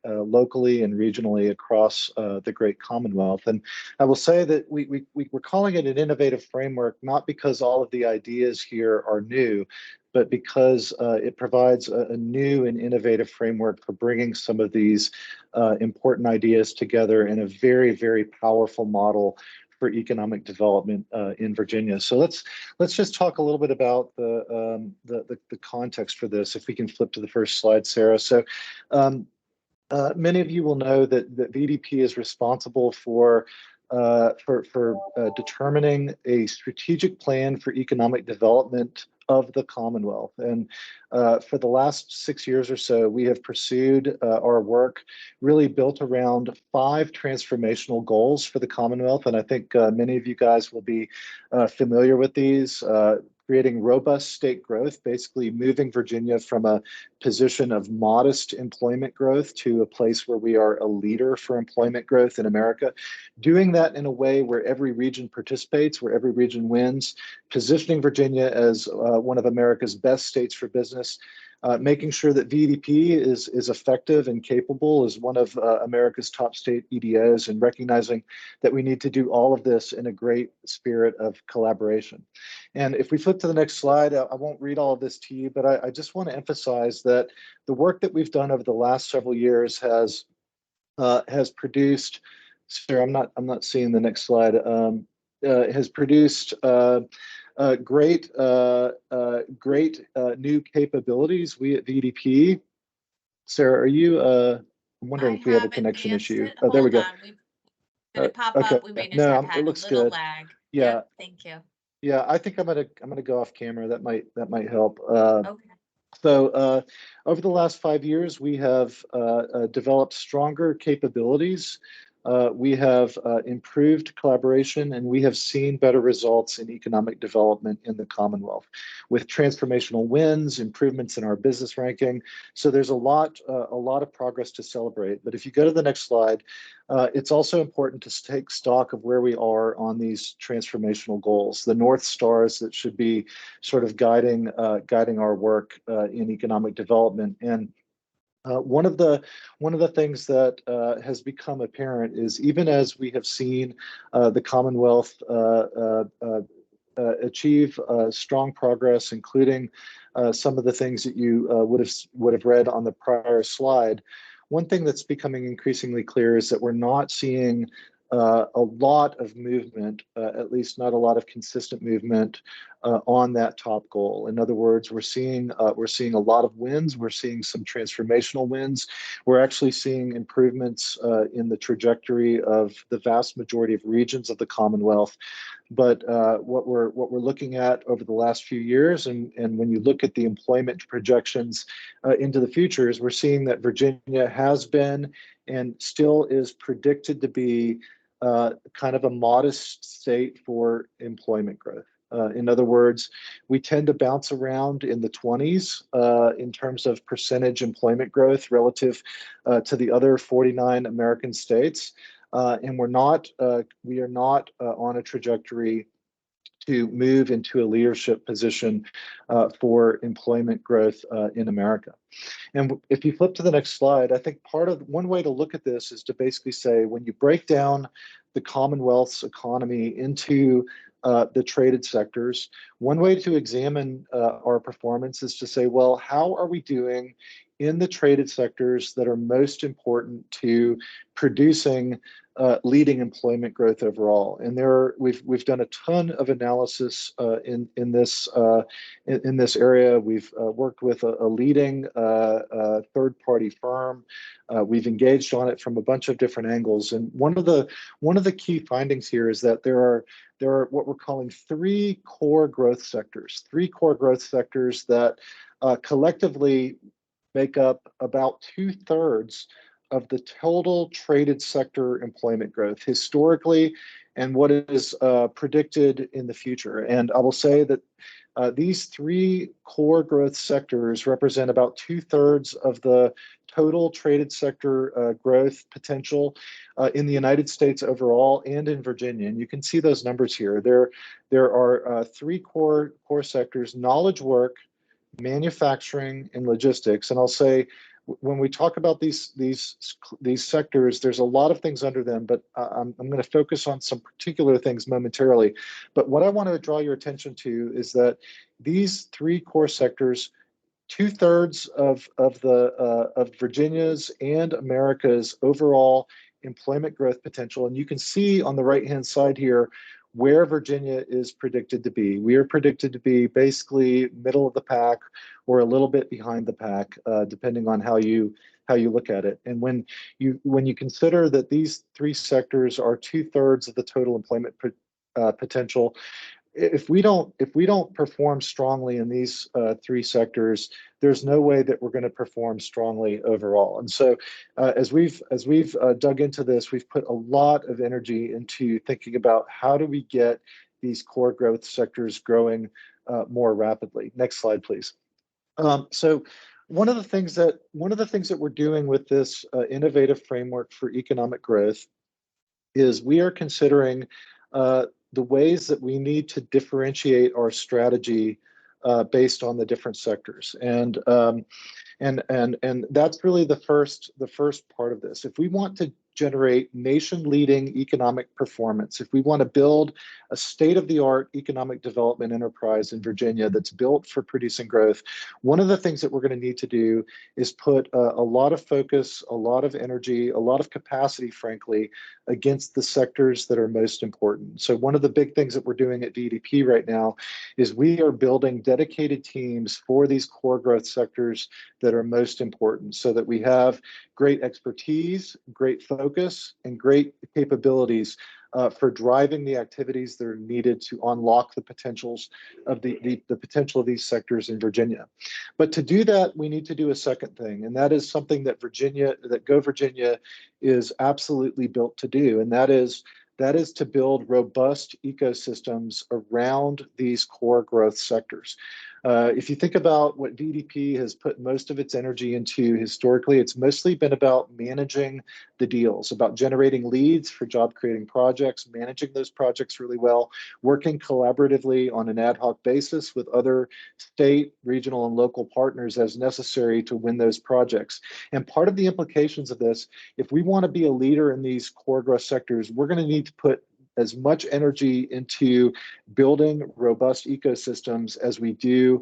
S11: locally and regionally across the great Commonwealth. And I will say that we're calling it an innovative framework, not because all of the ideas here are new, but because it provides a new and innovative framework for bringing some of these important ideas together in a very, very powerful model for economic development in Virginia. So let's just talk a little bit about the context for this. If we can flip to the first slide, Sarah. So many of you will know that VDP is responsible for determining a strategic plan for economic development of the Commonwealth. And for the last 6 years or so, we have pursued our work really built around 5 transformational goals for the Commonwealth. And I think many of you guys will be familiar with these. Creating robust state growth, basically moving Virginia from a position of modest employment growth to a place where we are a leader for employment growth in America. Doing that in a way where every region participates, where every region wins, positioning Virginia as one of America's best states for business, making sure that VDP is effective and capable as one of America's top state EDOs, and recognizing that we need to do all of this in a great spirit of collaboration. And if we flip to the next slide, I won't read all of this to you, but I just want to emphasize that the work that we've done over the last several years has produced, Sarah, I'm not seeing the next slide, has produced great new capabilities. We at VDP, Sarah, are you? I'm wondering if we have a connection issue. Oh, there we go.
S1: Did it pop
S11: okay.
S1: up? We may just
S11: No,
S1: have had
S11: it
S1: a
S11: looks
S1: little
S11: good.
S1: lag.
S11: Yeah.
S1: Yep, thank you.
S11: Yeah, I think I'm gonna go off camera. That might help.
S1: Okay.
S11: So over the last 5 years, we have developed stronger capabilities. We have improved collaboration, and we have seen better results in economic development in the Commonwealth with transformational wins, improvements in our business ranking. So there's a lot of progress to celebrate. But if you go to the next slide, it's also important to take stock of where we are on these transformational goals, the North Stars that should be sort of guiding our work in economic development. And One of the things that has become apparent is even as we have seen the Commonwealth achieve strong progress, including some of the things that you would have read on the prior slide. One thing that's becoming increasingly clear is that we're not seeing a lot of movement, at least not a lot of consistent movement on that top goal. In other words, we're seeing a lot of wins. We're seeing some transformational wins. We're actually seeing improvements in the trajectory of the vast majority of regions of the Commonwealth. But what we're looking at over the last few years, and when you look at the employment projections into the future, is we're seeing that Virginia has been and still is predicted to be kind of a modest state for employment growth. In other words, we tend to bounce around in the 20s in terms of percentage employment growth relative to the other 49 American states. And we are not on a trajectory to move into a leadership position for employment growth in America. And if you flip to the next slide, I think one way to look at this is to basically say, when you break down the Commonwealth's economy into the traded sectors, one way to examine our performance is to say, well, how are we doing in the traded sectors that are most important to producing leading employment growth overall? And we've done a ton of analysis in this area. We've worked with a leading third-party firm. We've engaged on it from a bunch of different angles. And one of the key findings here is that there are what we're calling three core growth sectors that collectively make up about 2/3 of the total traded sector employment growth historically and what is predicted in the future. And I will say that these three core growth sectors represent about 2/3 of the total traded sector growth potential in the United States overall and in Virginia. And you can see those numbers here. There are three core sectors: knowledge work, manufacturing, and logistics. And I'll say, when we talk about these sectors, there's a lot of things under them, but I'm going to focus on some particular things momentarily. But what I want to draw your attention to is that these three core sectors, 2/3 of Virginia's and America's overall employment growth potential. And you can see on the right-hand side here where Virginia is predicted to be. We are predicted to be basically middle of the pack or a little bit behind the pack, depending on how you look at it. And when you consider that these three sectors are 2/3 of the total employment potential, if we don't perform strongly in these three sectors, there's no way that we're going to perform strongly overall. And so as we've dug into this, we've put a lot of energy into thinking about how do we get these core growth sectors growing more rapidly. Next slide, please. So one of the things that we're doing with this innovative framework for economic growth is we are considering the ways that we need to differentiate our strategy based on the different sectors. And that's really the first part of this. If we want to generate nation-leading economic performance, if we want to build a state-of-the-art economic development enterprise in Virginia that's built for producing growth, one of the things that we're going to need to do is put a lot of focus, a lot of energy, a lot of capacity, frankly, against the sectors that are most important. So one of the big things that we're doing at VDP right now is we are building dedicated teams for these core growth sectors that are most important, so that we have great expertise, great focus, and great capabilities for driving the activities that are needed to unlock the potentials of the potential of these sectors in Virginia. But to do that, we need to do a second thing, and that is something that Go Virginia is absolutely built to do, and that is to build robust ecosystems around these core growth sectors. If you think about what VDP has put most of its energy into historically, it's mostly been about managing the deals, about generating leads for job creating projects, managing those projects really well, working collaboratively on an ad hoc basis with other state, regional, and local partners as necessary to win those projects. And part of the implications of this, if we want to be a leader in these core growth sectors, we're going to need to put as much energy into building robust ecosystems as we do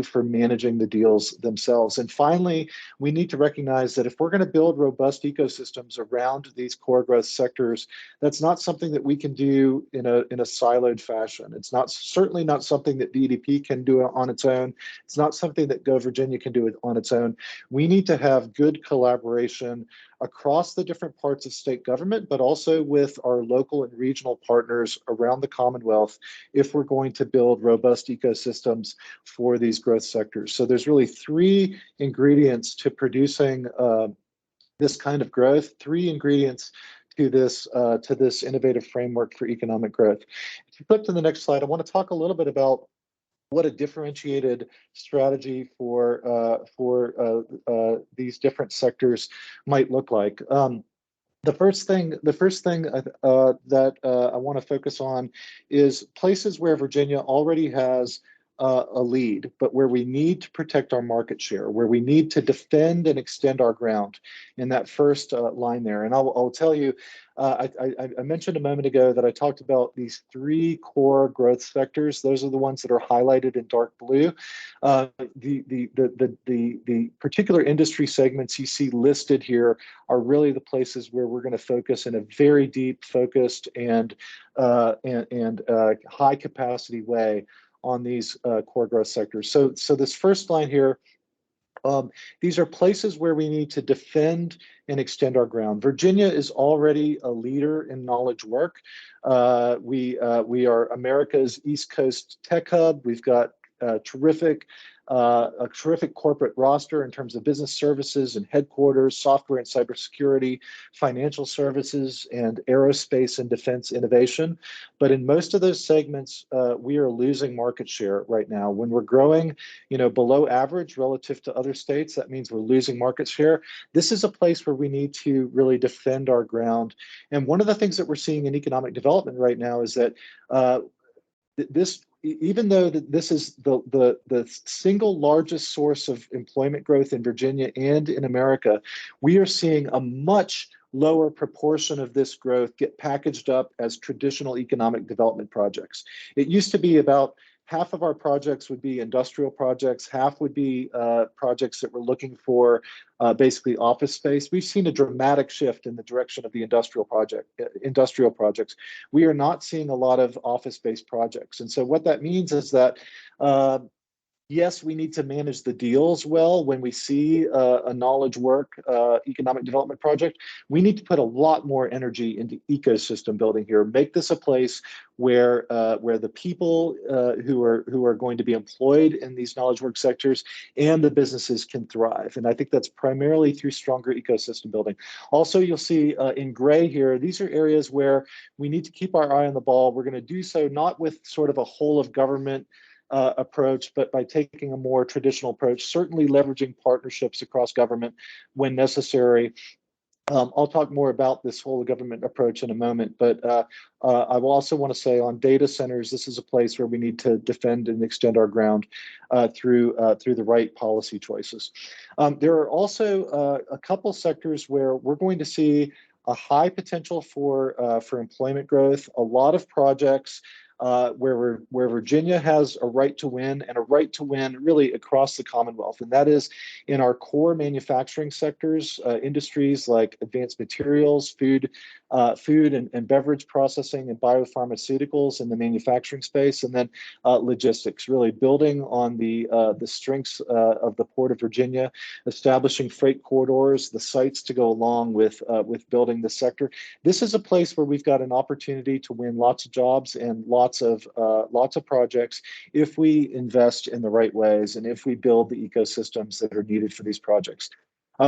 S11: for managing the deals themselves. And finally, we need to recognize that if we're going to build robust ecosystems around these core growth sectors, that's not something that we can do in a siloed fashion. It's certainly not something that VDP can do on its own. It's not something that Go Virginia can do on its own. We need to have good collaboration across the different parts of state government, but also with our local and regional partners around the Commonwealth if we're going to build robust ecosystems for these growth sectors. So there's really three ingredients to producing this kind of growth, three ingredients to this innovative framework for economic growth. If you flip to the next slide, I want to talk a little bit about what a differentiated strategy for these different sectors might look like. The first thing that I want to focus on is places where Virginia already has a lead, but where we need to protect our market share, where we need to defend and extend our ground in that first line there. And I'll tell you, I mentioned a moment ago that I talked about these three core growth sectors. Those are the ones that are highlighted in dark blue. The particular industry segments you see listed here are really the places where we're going to focus in a very deep, focused, and high capacity way on these core growth sectors. So this first line here, these are places where we need to defend and extend our ground. Virginia is already a leader in knowledge work. We are America's East Coast tech hub. We've got a terrific corporate roster in terms of business services and headquarters, software and cybersecurity, financial services, and aerospace and defense innovation. But in most of those segments, we are losing market share right now. When we're growing, below average relative to other states, that means we're losing market share. This is a place where we need to really defend our ground. And one of the things that we're seeing in economic development right now is that even though this is the single largest source of employment growth in Virginia and in America, we are seeing a much lower proportion of this growth get packaged up as traditional economic development projects. It used to be about half of our projects would be industrial projects, half would be projects that were looking for basically office space. We've seen a dramatic shift in the direction of the industrial projects. We are not seeing a lot of office-based projects. And so what that means is that yes, we need to manage the deals well when we see a knowledge work economic development project. We need to put a lot more energy into ecosystem building here. Make this a place where the people who are going to be employed in these knowledge work sectors and the businesses can thrive. And I think that's primarily through stronger ecosystem building. Also, you'll see in gray here, these are areas where we need to keep our eye on the ball. We're going to do so not with sort of a whole of government approach, but by taking a more traditional approach, certainly leveraging partnerships across government when necessary. I'll talk more about this whole government approach in a moment, but I will also want to say on data centers, this is a place where we need to defend and extend our ground through the right policy choices. There are also a couple sectors where we're going to see a high potential for employment growth, a lot of projects where Virginia has a right to win, and a right to win really across the Commonwealth. And that is in our core manufacturing sectors, industries like advanced materials, food and beverage processing, and biopharmaceuticals in the manufacturing space, and then logistics, really building on the strengths of the Port of Virginia, establishing freight corridors, the sites to go along with building the sector. This is a place where we've got an opportunity to win lots of jobs and lots of projects if we invest in the right ways and if we build the ecosystems that are needed for these projects.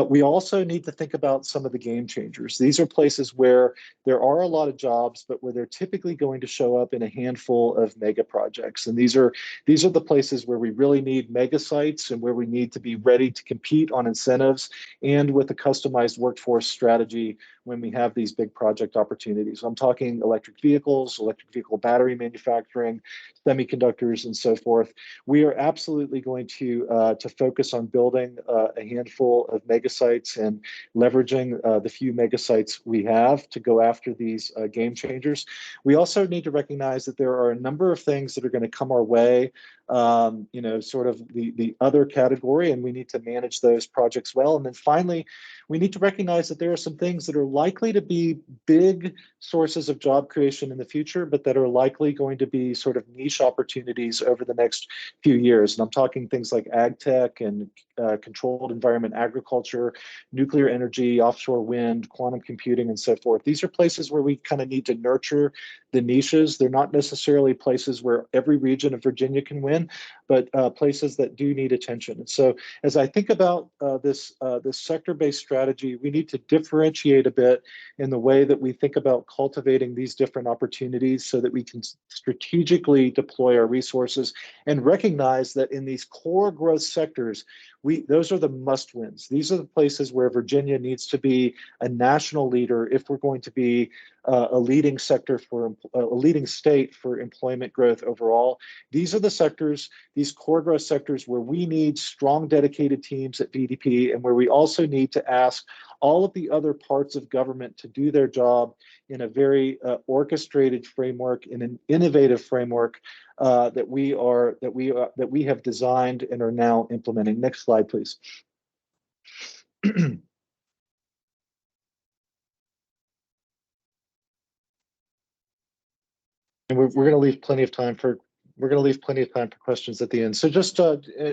S11: We also need to think about some of the game changers. These are places where there are a lot of jobs, but where they're typically going to show up in a handful of mega projects. And these are the places where we really need mega sites and where we need to be ready to compete on incentives and with a customized workforce strategy when we have these big project opportunities. I'm talking electric vehicles, electric vehicle battery manufacturing, semiconductors, and so forth. We are absolutely going to focus on building a handful of mega sites and leveraging the few mega sites we have to go after these game changers. We also need to recognize that there are a number of things that are going to come our way, sort of the other category, and we need to manage those projects well. And then finally, we need to recognize that there are some things that are likely to be big sources of job creation in the future, but that are likely going to be sort of niche opportunities over the next few years. And I'm talking things like ag tech and controlled environment agriculture, nuclear energy, offshore wind, quantum computing, and so forth. These are places where we kind of need to nurture the niches. They're not necessarily places where every region of Virginia can win, but places that do need attention. And so as I think about this sector-based strategy, we need to differentiate a bit in the way that we think about cultivating these different opportunities so that we can strategically deploy our resources and recognize that in these core growth sectors, those are the must wins. These are the places where Virginia needs to be a national leader if we're going to be a leading sector for a leading state for employment growth overall. These are the sectors, these core growth sectors, where we need strong, dedicated teams at VDP, and where we also need to ask all of the other parts of government to do their job in a very orchestrated framework, in an innovative framework that we have designed and are now implementing. Next slide, please. And we're going to leave plenty of time for questions at the end. So just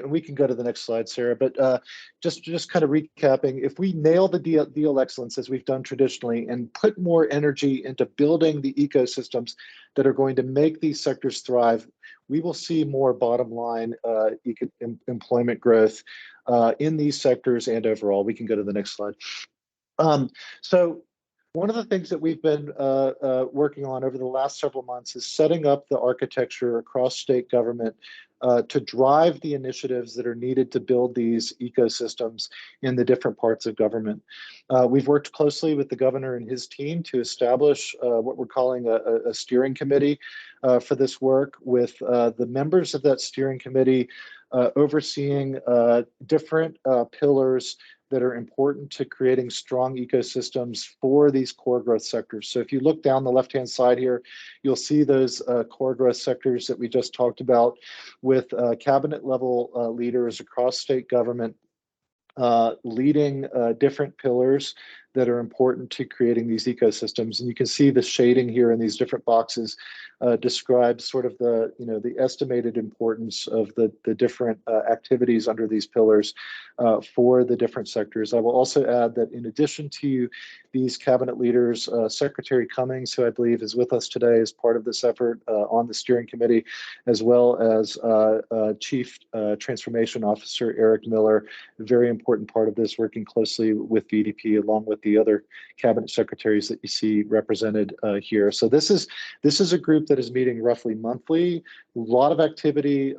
S11: we can go to the next slide, Sarah. But just kind of recapping, if we nail the deal excellence as we've done traditionally and put more energy into building the ecosystems that are going to make these sectors thrive, we will see more bottom line employment growth in these sectors and overall. We can go to the next slide. So one of the things that we've been working on over the last several months is setting up the architecture across state government to drive the initiatives that are needed to build these ecosystems in the different parts of government. We've worked closely with the governor and his team to establish what we're calling a steering committee for this work, with the members of that steering committee overseeing different pillars that are important to creating strong ecosystems for these core growth sectors. So if you look down the left-hand side here, you'll see those core growth sectors that we just talked about, with cabinet level leaders across state government leading different pillars that are important to creating these ecosystems. And you can see the shading here in these different boxes describes sort of the estimated importance of the different activities under these pillars for the different sectors. I will also add that in addition to these cabinet leaders, Secretary Cummings, who I believe is with us today as part of this effort on the steering committee, as well as Chief Transformation Officer Eric Miller, a very important part of this, working closely with VDP along with the other cabinet secretaries that you see represented here. So this is a group that is meeting roughly monthly. A lot of activity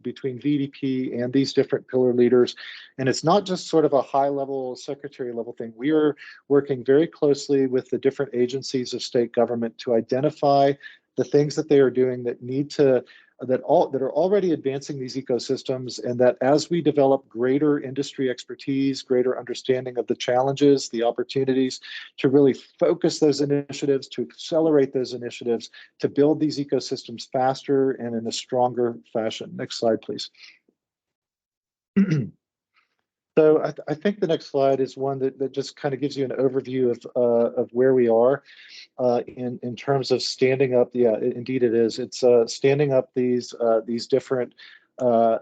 S11: between VDP and these different pillar leaders. And it's not just sort of a high level secretary level thing. We are working very closely with the different agencies of state government to identify the things that they are doing that need to that are already advancing these ecosystems, and that as we develop greater industry expertise, greater understanding of the challenges, the opportunities, to really focus those initiatives, to accelerate those initiatives, to build these ecosystems faster and in a stronger fashion. Next slide, please. So I think the next slide is one that just kind of gives you an overview of where we are in terms of standing up. Yeah, indeed it is. It's standing up these different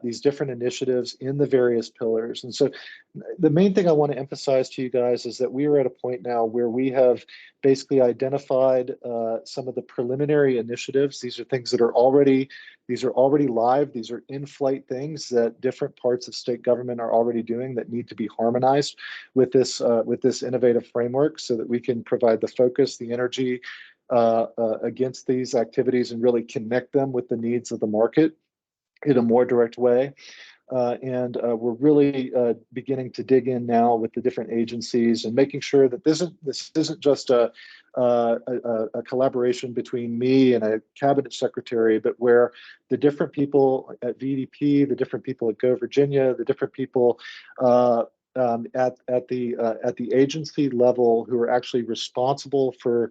S11: these different initiatives in the various pillars. And so the main thing I want to emphasize to you guys is that we are at a point now where we have basically identified some of the preliminary initiatives. These are things that are already live. These are in-flight things that different parts of state government are already doing that need to be harmonized with this innovative framework, so that we can provide the focus, the energy against these activities and really connect them with the needs of the market in a more direct way. And we're really beginning to dig in now with the different agencies and making sure that this isn't just a collaboration between me and a cabinet secretary, but where the different people at VDP, the different people at Go Virginia, the different people at the agency level who are actually responsible for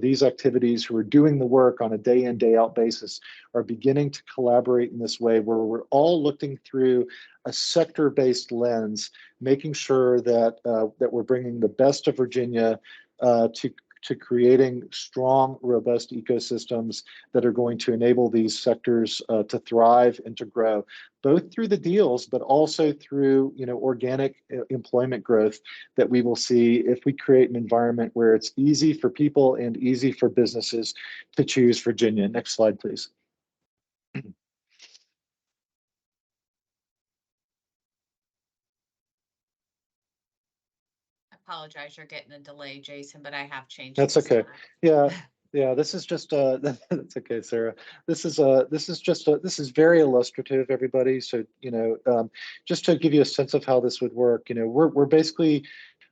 S11: these activities, who are doing the work on a day in, day out basis, are beginning to collaborate in this way, where we're all looking through a sector-based lens, making sure that that we're bringing the best of Virginia to creating strong, robust ecosystems that are going to enable these sectors to thrive and to grow, both through the deals, but also through organic employment growth that we will see if we create an environment where it's easy for people and easy for businesses to choose Virginia. Next slide, please.
S1: Apologize, you're getting a delay, Jason, but I have changed.
S11: That's
S1: this
S11: okay.
S1: time.
S11: Yeah, this is just that's okay, Sarah. This is very illustrative, everybody. So just to give you a sense of how this would work, we're basically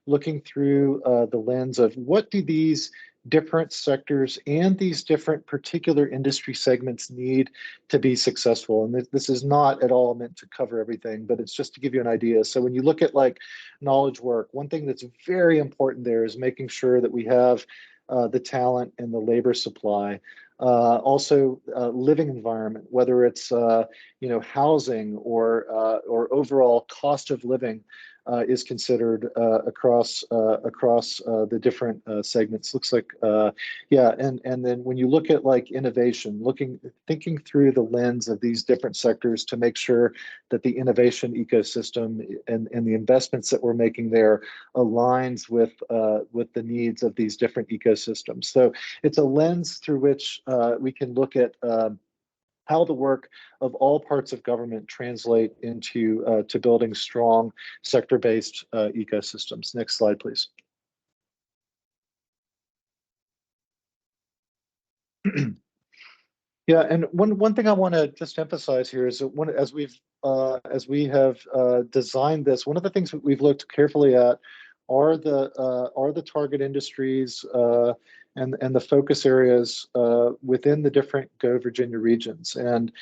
S11: looking through the lens of what do these different sectors and these different particular industry segments need to be successful. And this is not at all meant to cover everything, but it's just to give you an idea. So when you look at like knowledge work, one thing that's very important there is making sure that we have the talent and the labor supply. Also, living environment, whether it's housing or overall cost of living, is considered across the different segments. Looks like and then when you look at like innovation, thinking through the lens of these different sectors to make sure that the innovation ecosystem and the investments that we're making there aligns with the needs of these different ecosystems. So it's a lens through which we can look at how the work of all parts of government translate into to building strong sector-based ecosystems. Next slide, please. Yeah, and one thing I want to just emphasize here is that as we have designed this, one of the things that we've looked carefully at are the target industries and the focus areas within the different Go Virginia regions. And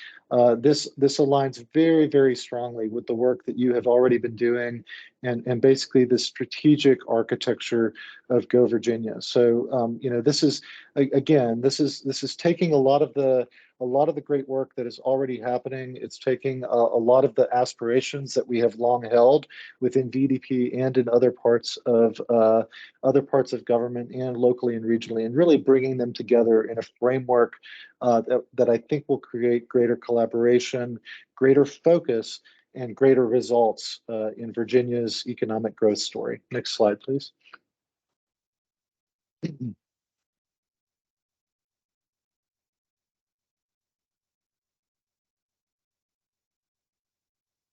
S11: this aligns very, very strongly with the work that you have already been doing and basically the strategic architecture of Go Virginia. So this is again, this is taking a lot of the great work that is already happening. It's taking a lot of the aspirations that we have long held within VDP and in other parts of government and locally and regionally, and really bringing them together in a framework that I think will create greater collaboration, greater focus, and greater results in Virginia's economic growth story. Next slide, please.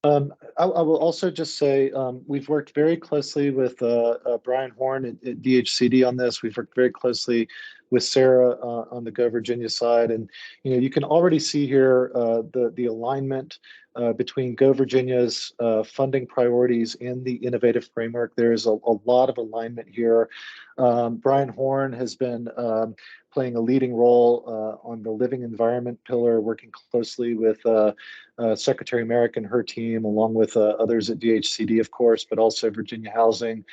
S11: I will also just say we've worked very closely with Brian Horn at DHCD on this. We've worked very closely with Sarah on the Go Virginia side, and you can already see here the alignment between Go Virginia's funding priorities and the innovative framework. There is a lot of alignment here. Brian Horn has been playing a leading role on the living environment pillar, working closely with Secretary Merrick and her team, along with others at DHCD, of course, but also Virginia Housing.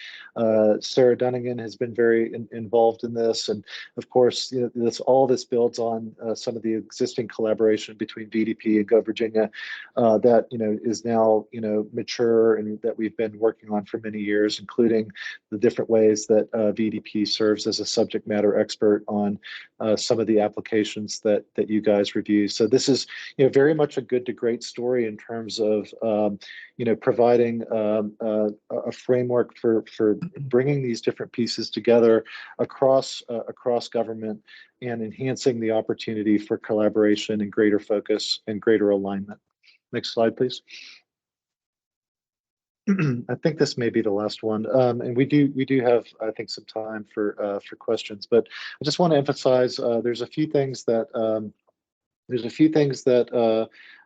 S11: Sarah Dunnigan has been very involved in this, and of course, all this builds on some of the existing collaboration between VDP and Go Virginia that is now mature and that we've been working on for many years, including the different ways that VDP serves as a subject matter expert on some of the applications that you guys review. So this is, very much a good to great story in terms of, providing a framework for bringing these different pieces together across government and enhancing the opportunity for collaboration and greater focus and greater alignment. Next slide, please. I think this may be the last one, and we do have, I think, some time for questions. But I just want to emphasize there's a few things that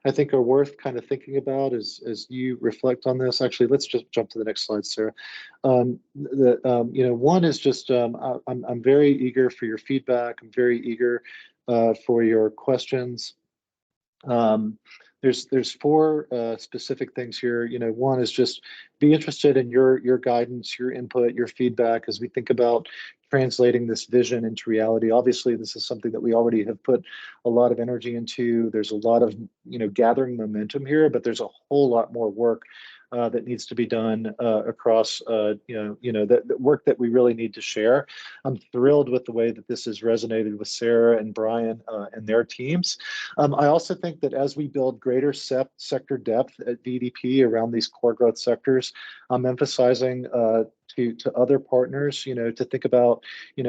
S11: I think are worth kind of thinking about as you reflect on this. Actually, let's just jump to the next slide, Sarah. One is just I'm very eager for your feedback. I'm very eager for your questions. There's four specific things here. One is just be interested in your guidance, your input, your feedback as we think about translating this vision into reality. Obviously, this is something that we already have put a lot of energy into. There's a lot of gathering momentum here, but there's a whole lot more work that needs to be done across the work that we really need to share. I'm thrilled with the way that this has resonated with Sarah and Brian and their teams. I also think that as we build greater sector depth at VDP around these core growth sectors, I'm emphasizing to other partners, to think about,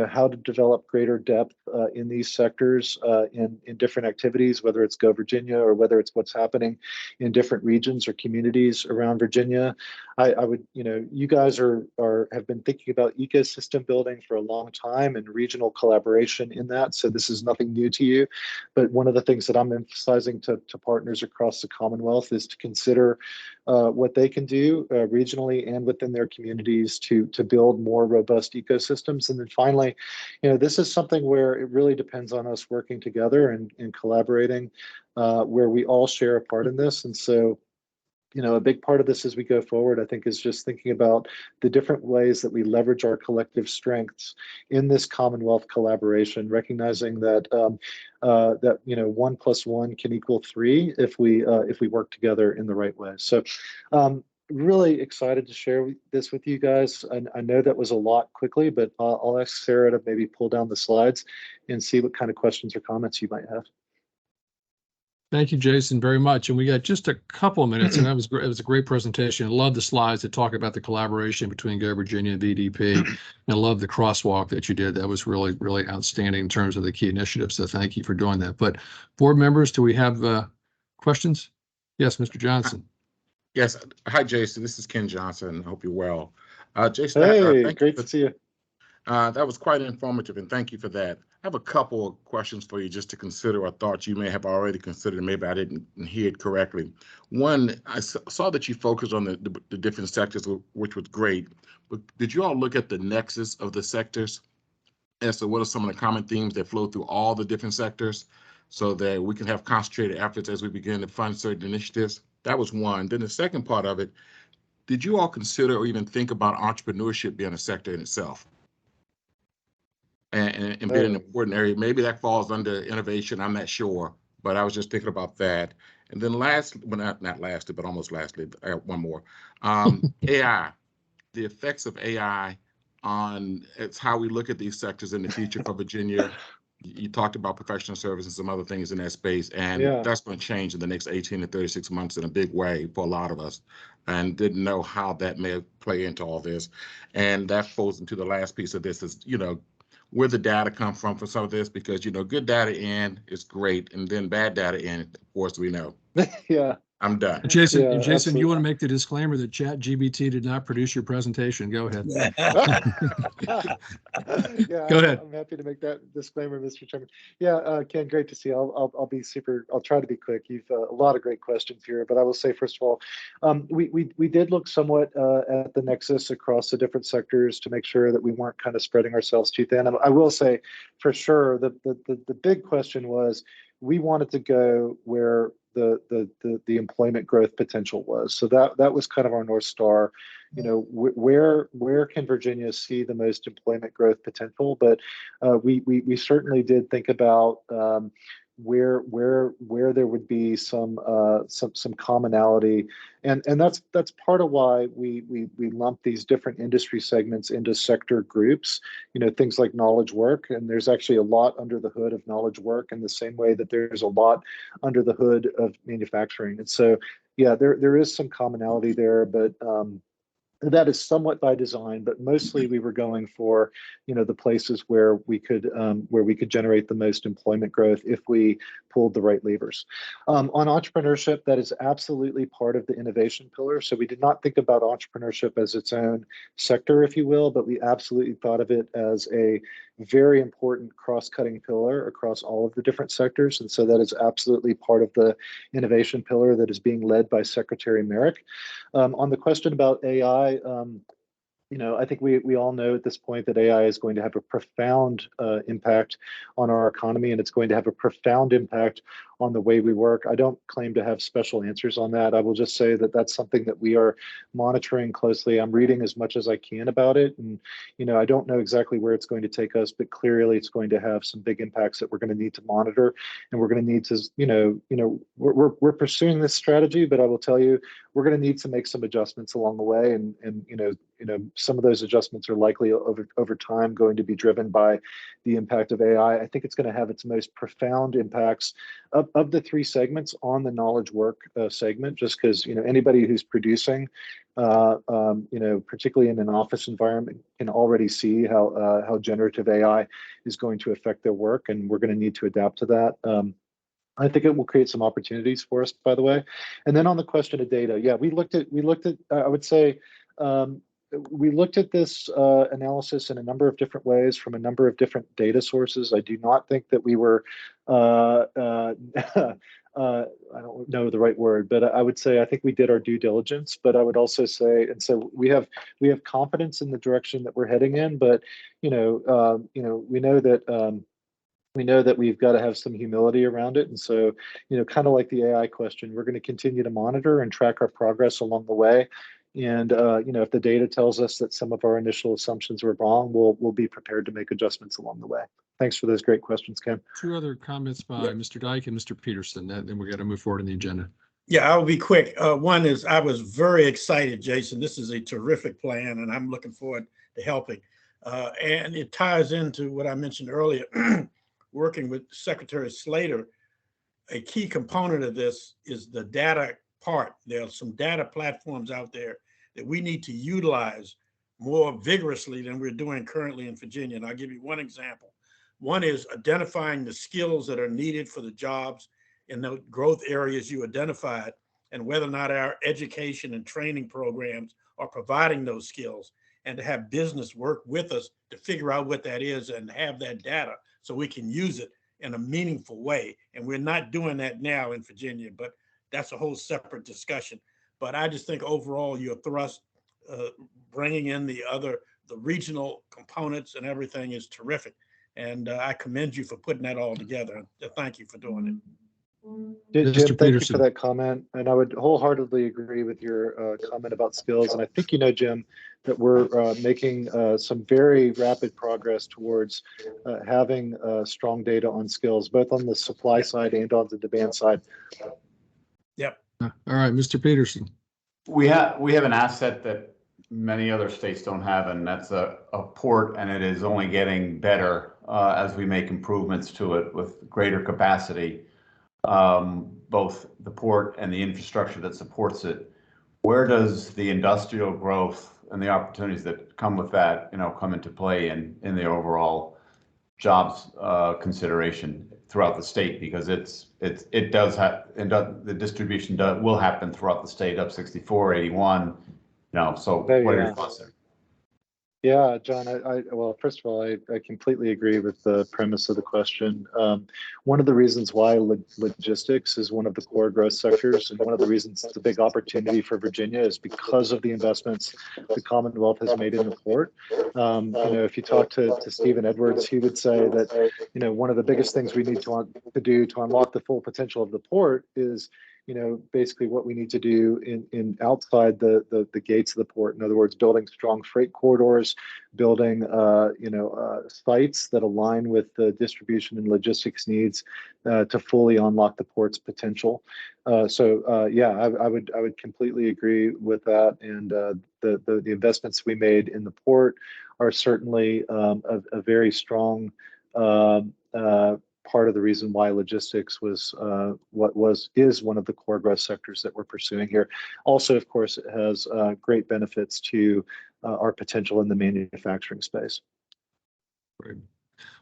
S11: how to develop greater depth in these sectors in different activities, whether it's Go Virginia or whether it's what's happening in different regions or communities around Virginia. I would, you guys have been thinking about ecosystem building for a long time and regional collaboration in that. So this is nothing new to you. But one of the things that I'm emphasizing to partners across the Commonwealth is to consider what they can do regionally and within their communities to build more robust ecosystems. And then finally, this is something where it really depends on us working together and collaborating, where we all share a part in this. And so, a big part of this as we go forward, I think, is just thinking about the different ways that we leverage our collective strengths in this Commonwealth collaboration, recognizing that 1 + 1 can equal 3 if we work together in the right way. So really excited to share this with you guys. I know that was a lot quickly, but I'll ask Sarah to maybe pull down the slides and see what kind of questions or comments you might have.
S2: Thank you, Jason, very much. And we got just a couple of minutes, and that was great. It was a great presentation. I love the slides that talk about the collaboration between Go Virginia and VDP. And I love the crosswalk that you did. That was really, really outstanding in terms of the key initiatives. So thank you for doing that. But board members, do we have questions? Yes, Mr. Johnson.
S12: Yes. Hi, Jason. This is Ken Johnson. I hope you're well. Jason,
S11: hey, great to see you.
S12: That was quite informative, and thank you for that. I have a couple of questions for you just to consider, or thoughts you may have already considered, and maybe I didn't hear it correctly. One, I saw that you focused on the different sectors, which was great, but did you all look at the nexus of the sectors as to what are some of the common themes that flow through all the different sectors so that we can have concentrated efforts as we begin to fund certain initiatives? That was one. Then the second part of it, did you all consider or even think about entrepreneurship being a sector in itself? And being an important area? Maybe that falls under innovation, I'm not sure, but I was just thinking about that. And then last, well, not lastly, but almost lastly, I have one more. AI, the effects of AI on it's how we look at these sectors in the future for Virginia. You talked about professional services and some other things in that space, and that's going to change in the next 18 to 36 months in a big way for a lot of us, and didn't know how that may play into all this. And that falls into the last piece of this is, where the data come from for some of this, because, good data in is great, and then bad data in, of course, we know.
S11: Yeah.
S12: I'm done.
S2: Jason, you want to make the disclaimer that ChatGPT did not produce your presentation? Go ahead. Go ahead.
S11: I'm happy to make that disclaimer, Mr. Chairman. Ken, great to see you. I'll try to be quick. You've a lot of great questions here, but I will say, first of all, we did look somewhat at the nexus across the different sectors to make sure that we weren't kind of spreading ourselves too thin. I will say, for sure, the big question was, we wanted to go where the employment growth potential was. So that was kind of our North Star. Where can Virginia see the most employment growth potential? But we certainly did think about where there would be some commonality, and that's part of why we lump these different industry segments into sector groups. You know, things like knowledge work, and there's actually a lot under the hood of knowledge work in the same way that there's a lot under the hood of manufacturing. And so, yeah, there is some commonality there, but that is somewhat by design, but mostly we were going for, you know, the places where we could generate the most employment growth if we pulled the right levers. On entrepreneurship, that is absolutely part of the innovation pillar. So we did not think about entrepreneurship as its own sector, if you will, but we absolutely thought of it as a very important cross-cutting pillar across all of the different sectors. And so that is absolutely part of the innovation pillar that is being led by Secretary Merrick. On the question about AI, you know, I think we all know at this point that AI is going to have a profound impact on our economy, and it's going to have a profound impact on the way we work. I don't claim to have special answers on that. I will just say that that's something that we are monitoring closely. I'm reading as much as I can about it, and you know, I don't know exactly where it's going to take us, but clearly it's going to have some big impacts that we're going to need to monitor, and we're going to need to, we're pursuing this strategy, but I will tell you, we're going to need to make some adjustments along the way, and some of those adjustments are likely over time going to be driven by the impact of AI. I think it's going to have its most profound impacts of the three segments on the knowledge work segment, just because, you know, anybody who's producing, particularly in an office environment, can already see how generative AI is going to affect their work, and we're going to need to adapt to that. I think it will create some opportunities for us, by the way. And then on the question of data, yeah, we looked at, I would say, we looked at this analysis in a number of different ways from a number of different data sources. I do not think that we were, I don't know the right word, but I would say I think we did our due diligence. But I would also say, and so we have confidence in the direction that we're heading in. But we know that we've got to have some humility around it. And so, kind of like the AI question, we're going to continue to monitor and track our progress along the way. And, if the data tells us that some of our initial assumptions were wrong, we'll be prepared to make adjustments along the way. Thanks for those great questions, Ken.
S2: Two other comments by Mr. Dyke and Mr. Peterson, then we got to move forward in the agenda.
S6: Yeah, I'll be quick. One is I was very excited, Jason. This is a terrific plan, and I'm looking forward to helping. And it ties into what I mentioned earlier, working with Secretary Slater. A key component of this is the data part. There are some data platforms out there that we need to utilize more vigorously than we're doing currently in Virginia. And I'll give you one example. One is identifying the skills that are needed for the jobs in the growth areas you identified, and whether or not our education and training programs are providing those skills, and to have business work with us to figure out what that is and have that data so we can use it in a meaningful way. And we're not doing that now in Virginia, but that's a whole separate discussion. But I just think overall your thrust, bringing in the regional components and everything is terrific. And I commend you for putting that all together. Thank you for doing it.
S11: Jim, thank you for that comment. And I would wholeheartedly agree with your comment about skills. And I think, Jim, that we're making some very rapid progress towards having strong data on skills, both on the supply side and on the demand side.
S6: Yep.
S2: All right, Mr. Peterson.
S10: We have an asset that many other states don't have, and that's a port, and it is only getting better as we make improvements to it with greater capacity. Both the port and the infrastructure that supports it. Where does the industrial growth and the opportunities that come with that, come into play in the overall jobs consideration throughout the state? Because it does have, and the distribution will happen throughout the state up 64, 81. So what are your thoughts there?
S11: Yeah, John, well, first of all, I completely agree with the premise of the question. One of the reasons why logistics is one of the core growth sectors, and one of the reasons it's a big opportunity for Virginia, is because of the investments the Commonwealth has made in the port. If you talk to Stephen Edwards, he would say that, one of the biggest things we need to do to unlock the full potential of the port is basically what we need to do in outside the gates of the port. In other words, building strong freight corridors, building sites that align with the distribution and logistics needs to fully unlock the port's potential. Yeah, I would completely agree with that. And the investments we made in the port are certainly a very strong part of the reason why logistics was is one of the core growth sectors that we're pursuing here. Also, of course, it has great benefits to our potential in the manufacturing space.
S2: Great.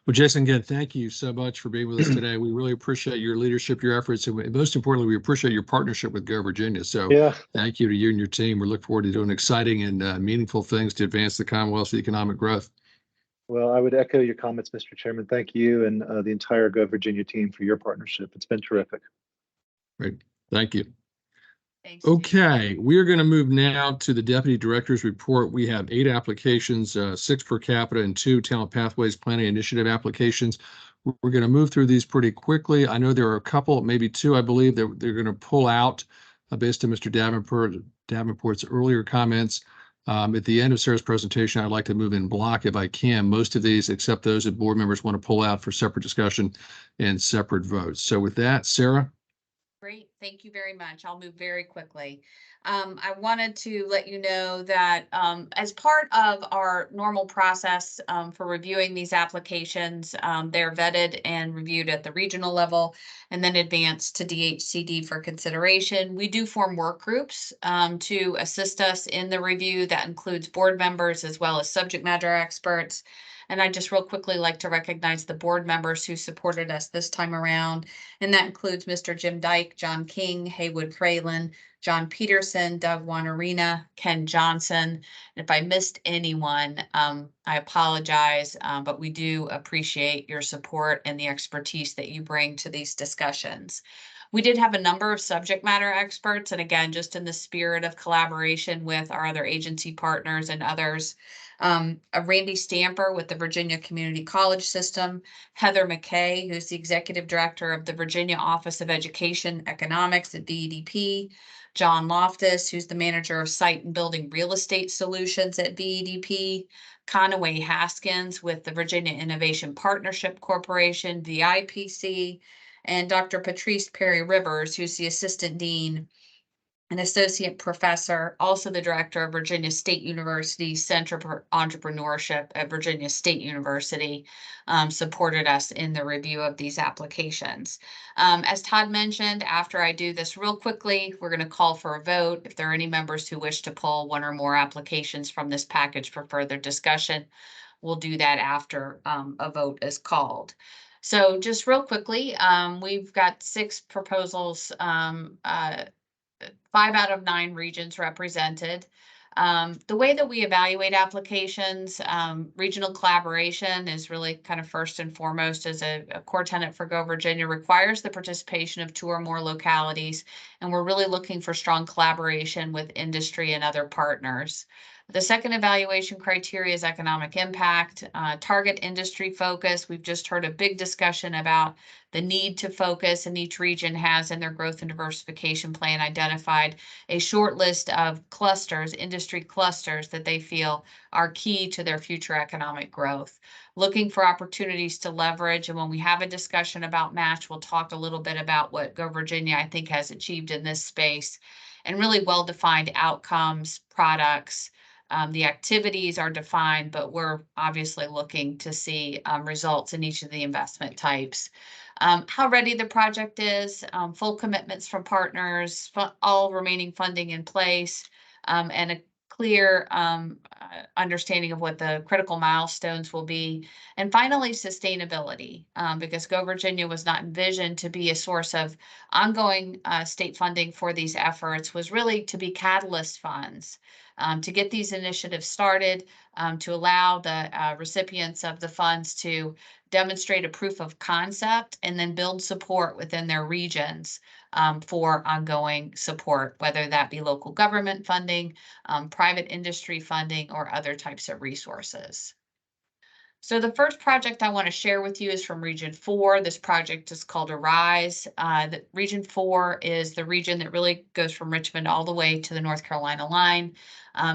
S2: Well, Jason, again, thank you so much for being with us today. We really appreciate your leadership, your efforts, and most importantly, we appreciate your partnership with Go Virginia. So
S11: yeah,
S2: thank you to you and your team. We look forward to doing exciting and meaningful things to advance the Commonwealth's economic growth.
S11: Well, I would echo your comments, Mr. Chairman. Thank you and the entire Go Virginia team for your partnership. It's been terrific.
S2: Great. Thank you.
S1: Thanks.
S2: Okay, we are going to move now to the Deputy Director's report. We have 8 applications, 6 per capita and 2 Talent Pathways Planning Initiative applications. We're going to move through these pretty quickly. I know there are a couple, maybe 2, I believe, that they're going to pull out based on Mr. Davenport's earlier comments. At the end of Sarah's presentation, I'd like to move in block if I can. Most of these, except those that board members want to pull out for separate discussion and separate votes. So with that, Sarah.
S1: Great. Thank you very much. I'll move very quickly. I wanted to let you know that as part of our normal process for reviewing these applications, they're vetted and reviewed at the regional level and then advanced to DHCD for consideration. We do form work groups to assist us in the review. That includes board members as well as subject matter experts. And I just real quickly like to recognize the board members who supported us this time around. And that includes Mr. Jim Dyke, John King, Haywood Craylan, John Peterson, Doug Wanarina, Ken Johnson. And if I missed anyone, I apologize, but we do appreciate your support and the expertise that you bring to these discussions. We did have a number of subject matter experts, and again, just in the spirit of collaboration with our other agency partners and others. Randy Stamper with the Virginia Community College System, Heather McKay, who's the Executive Director of the Virginia Office of Education Economics at VEDP, John Loftus, who's the Manager of Site and Building Real Estate Solutions at VEDP, Conaway Haskins with the Virginia Innovation Partnership Corporation, VIPC, and Dr. Patrice Perry Rivers, who's the Assistant Dean an associate professor, also the director of Virginia State University Center for Entrepreneurship at Virginia State University, supported us in the review of these applications. As Todd mentioned, after I do this real quickly, we're going to call for a vote. If there are any members who wish to pull one or more applications from this package for further discussion, we'll do that after a vote is called. So just real quickly, we've got 6 proposals, 5 out of 9 regions represented. The way that we evaluate applications, regional collaboration is really kind of first and foremost as a core tenet for Go Virginia, requires the participation of 2 or more localities, and we're really looking for strong collaboration with industry and other partners. The second evaluation criteria is economic impact, target industry focus. We've just heard a big discussion about the need to focus, and each region has in their growth and diversification plan identified a short list of clusters, industry clusters that they feel are key to their future economic growth. Looking for opportunities to leverage, and when we have a discussion about match, we'll talk a little bit about what Go Virginia, I think, has achieved in this space, and really well-defined outcomes, products. The activities are defined, but we're obviously looking to see results in each of the investment types. How ready the project is, full commitments from partners, all remaining funding in place, and a clear understanding of what the critical milestones will be. And finally, sustainability, because Go Virginia was not envisioned to be a source of ongoing state funding for these efforts, was really to be catalyst funds. To get these initiatives started, to allow the recipients of the funds to demonstrate a proof of concept and then build support within their regions for ongoing support, whether that be local government funding, private industry funding, or other types of resources. So the first project I want to share with you is from Region 4. This project is called Arise. The Region 4 is the region that really goes from Richmond all the way to the North Carolina line.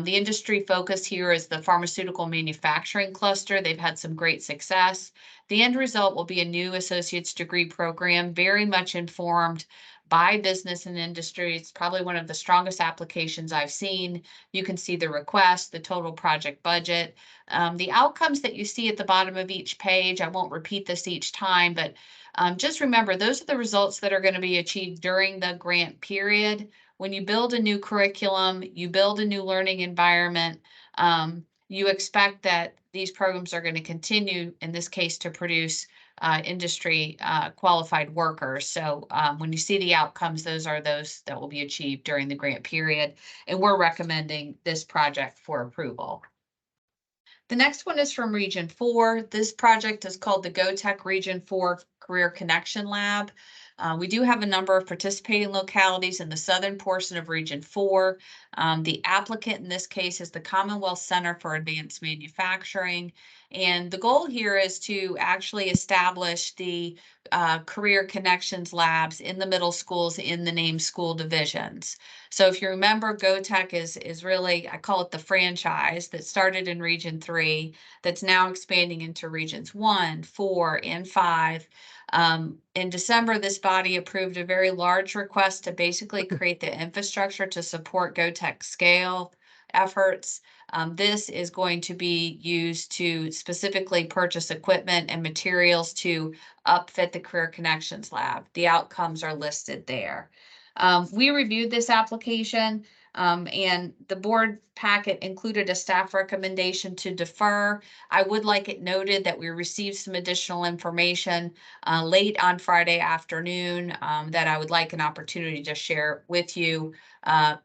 S1: The industry focus here is the pharmaceutical manufacturing cluster. They've had some great success. The end result will be a new associate's degree program, very much informed by business and industry. It's probably one of the strongest applications I've seen. You can see the request, the total project budget. The outcomes that you see at the bottom of each page, I won't repeat this each time, but just remember, those are the results that are going to be achieved during the grant period. When you build a new curriculum, you build a new learning environment, you expect that these programs are going to continue, in this case, to produce industry qualified workers. So when you see the outcomes, those are those that will be achieved during the grant period. And we're recommending this project for approval. The next one is from Region 4. This project is called the GoTech Region 4 Career Connection Lab. We do have a number of participating localities in the southern portion of Region 4. The applicant in this case is the Commonwealth Center for Advanced Manufacturing. And the goal here is to actually establish the career connections labs in the middle schools in the named school divisions. So if you remember, GoTech is really, I call it the franchise that started in Region 3, that's now expanding into Regions 1, 4, and 5. In December, this body approved a very large request to basically create the infrastructure to support GoTech scale efforts. This is going to be used to specifically purchase equipment and materials to upfit the Career Connections Lab. The outcomes are listed there. We reviewed this application and the board packet included a staff recommendation to defer. I would like it noted that we received some additional information late on Friday afternoon that I would like an opportunity to share with you.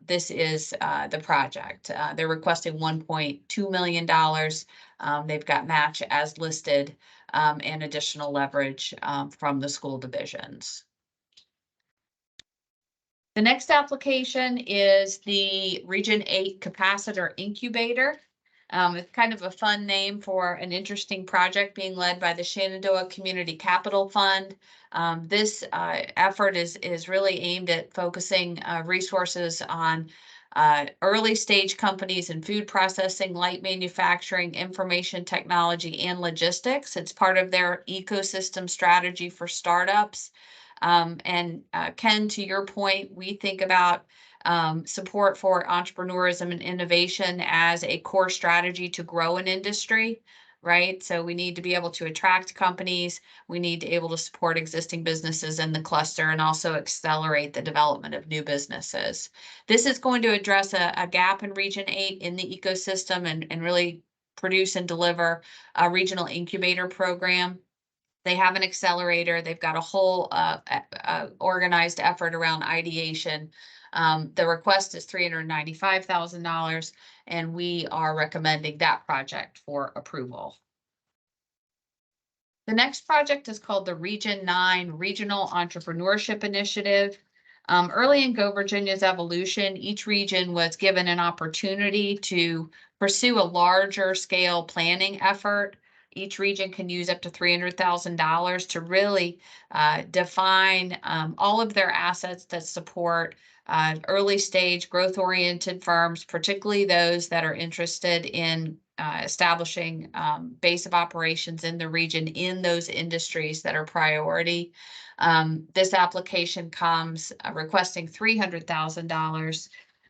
S1: This is the project. They're requesting $1.2 million. They've got match as listed and additional leverage from the school divisions. The next application is the Region 8 Capacitor Incubator. It's kind of a fun name for an interesting project being led by the Shenandoah Community Capital Fund. This effort is really aimed at focusing resources on early stage companies in food processing, light manufacturing, information technology, and logistics. It's part of their ecosystem strategy for startups. Ken, to your point, we think about support for entrepreneurism and innovation as a core strategy to grow an industry, right? So we need to be able to attract companies. We need to be able to support existing businesses in the cluster and also accelerate the development of new businesses. This is going to address a gap in Region 8 in the ecosystem and really produce and deliver a regional incubator program. They have an accelerator. They've got a whole organized effort around ideation. The request is $395,000, and we are recommending that project for approval. The next project is called the Region 9 Regional Entrepreneurship Initiative. Early in Go Virginia's evolution, each region was given an opportunity to pursue a larger scale planning effort. Each region can use up to $300,000 to really define all of their assets that support early stage growth oriented firms, particularly those that are interested in establishing base of operations in the region in those industries that are priority. This application comes requesting $300,000.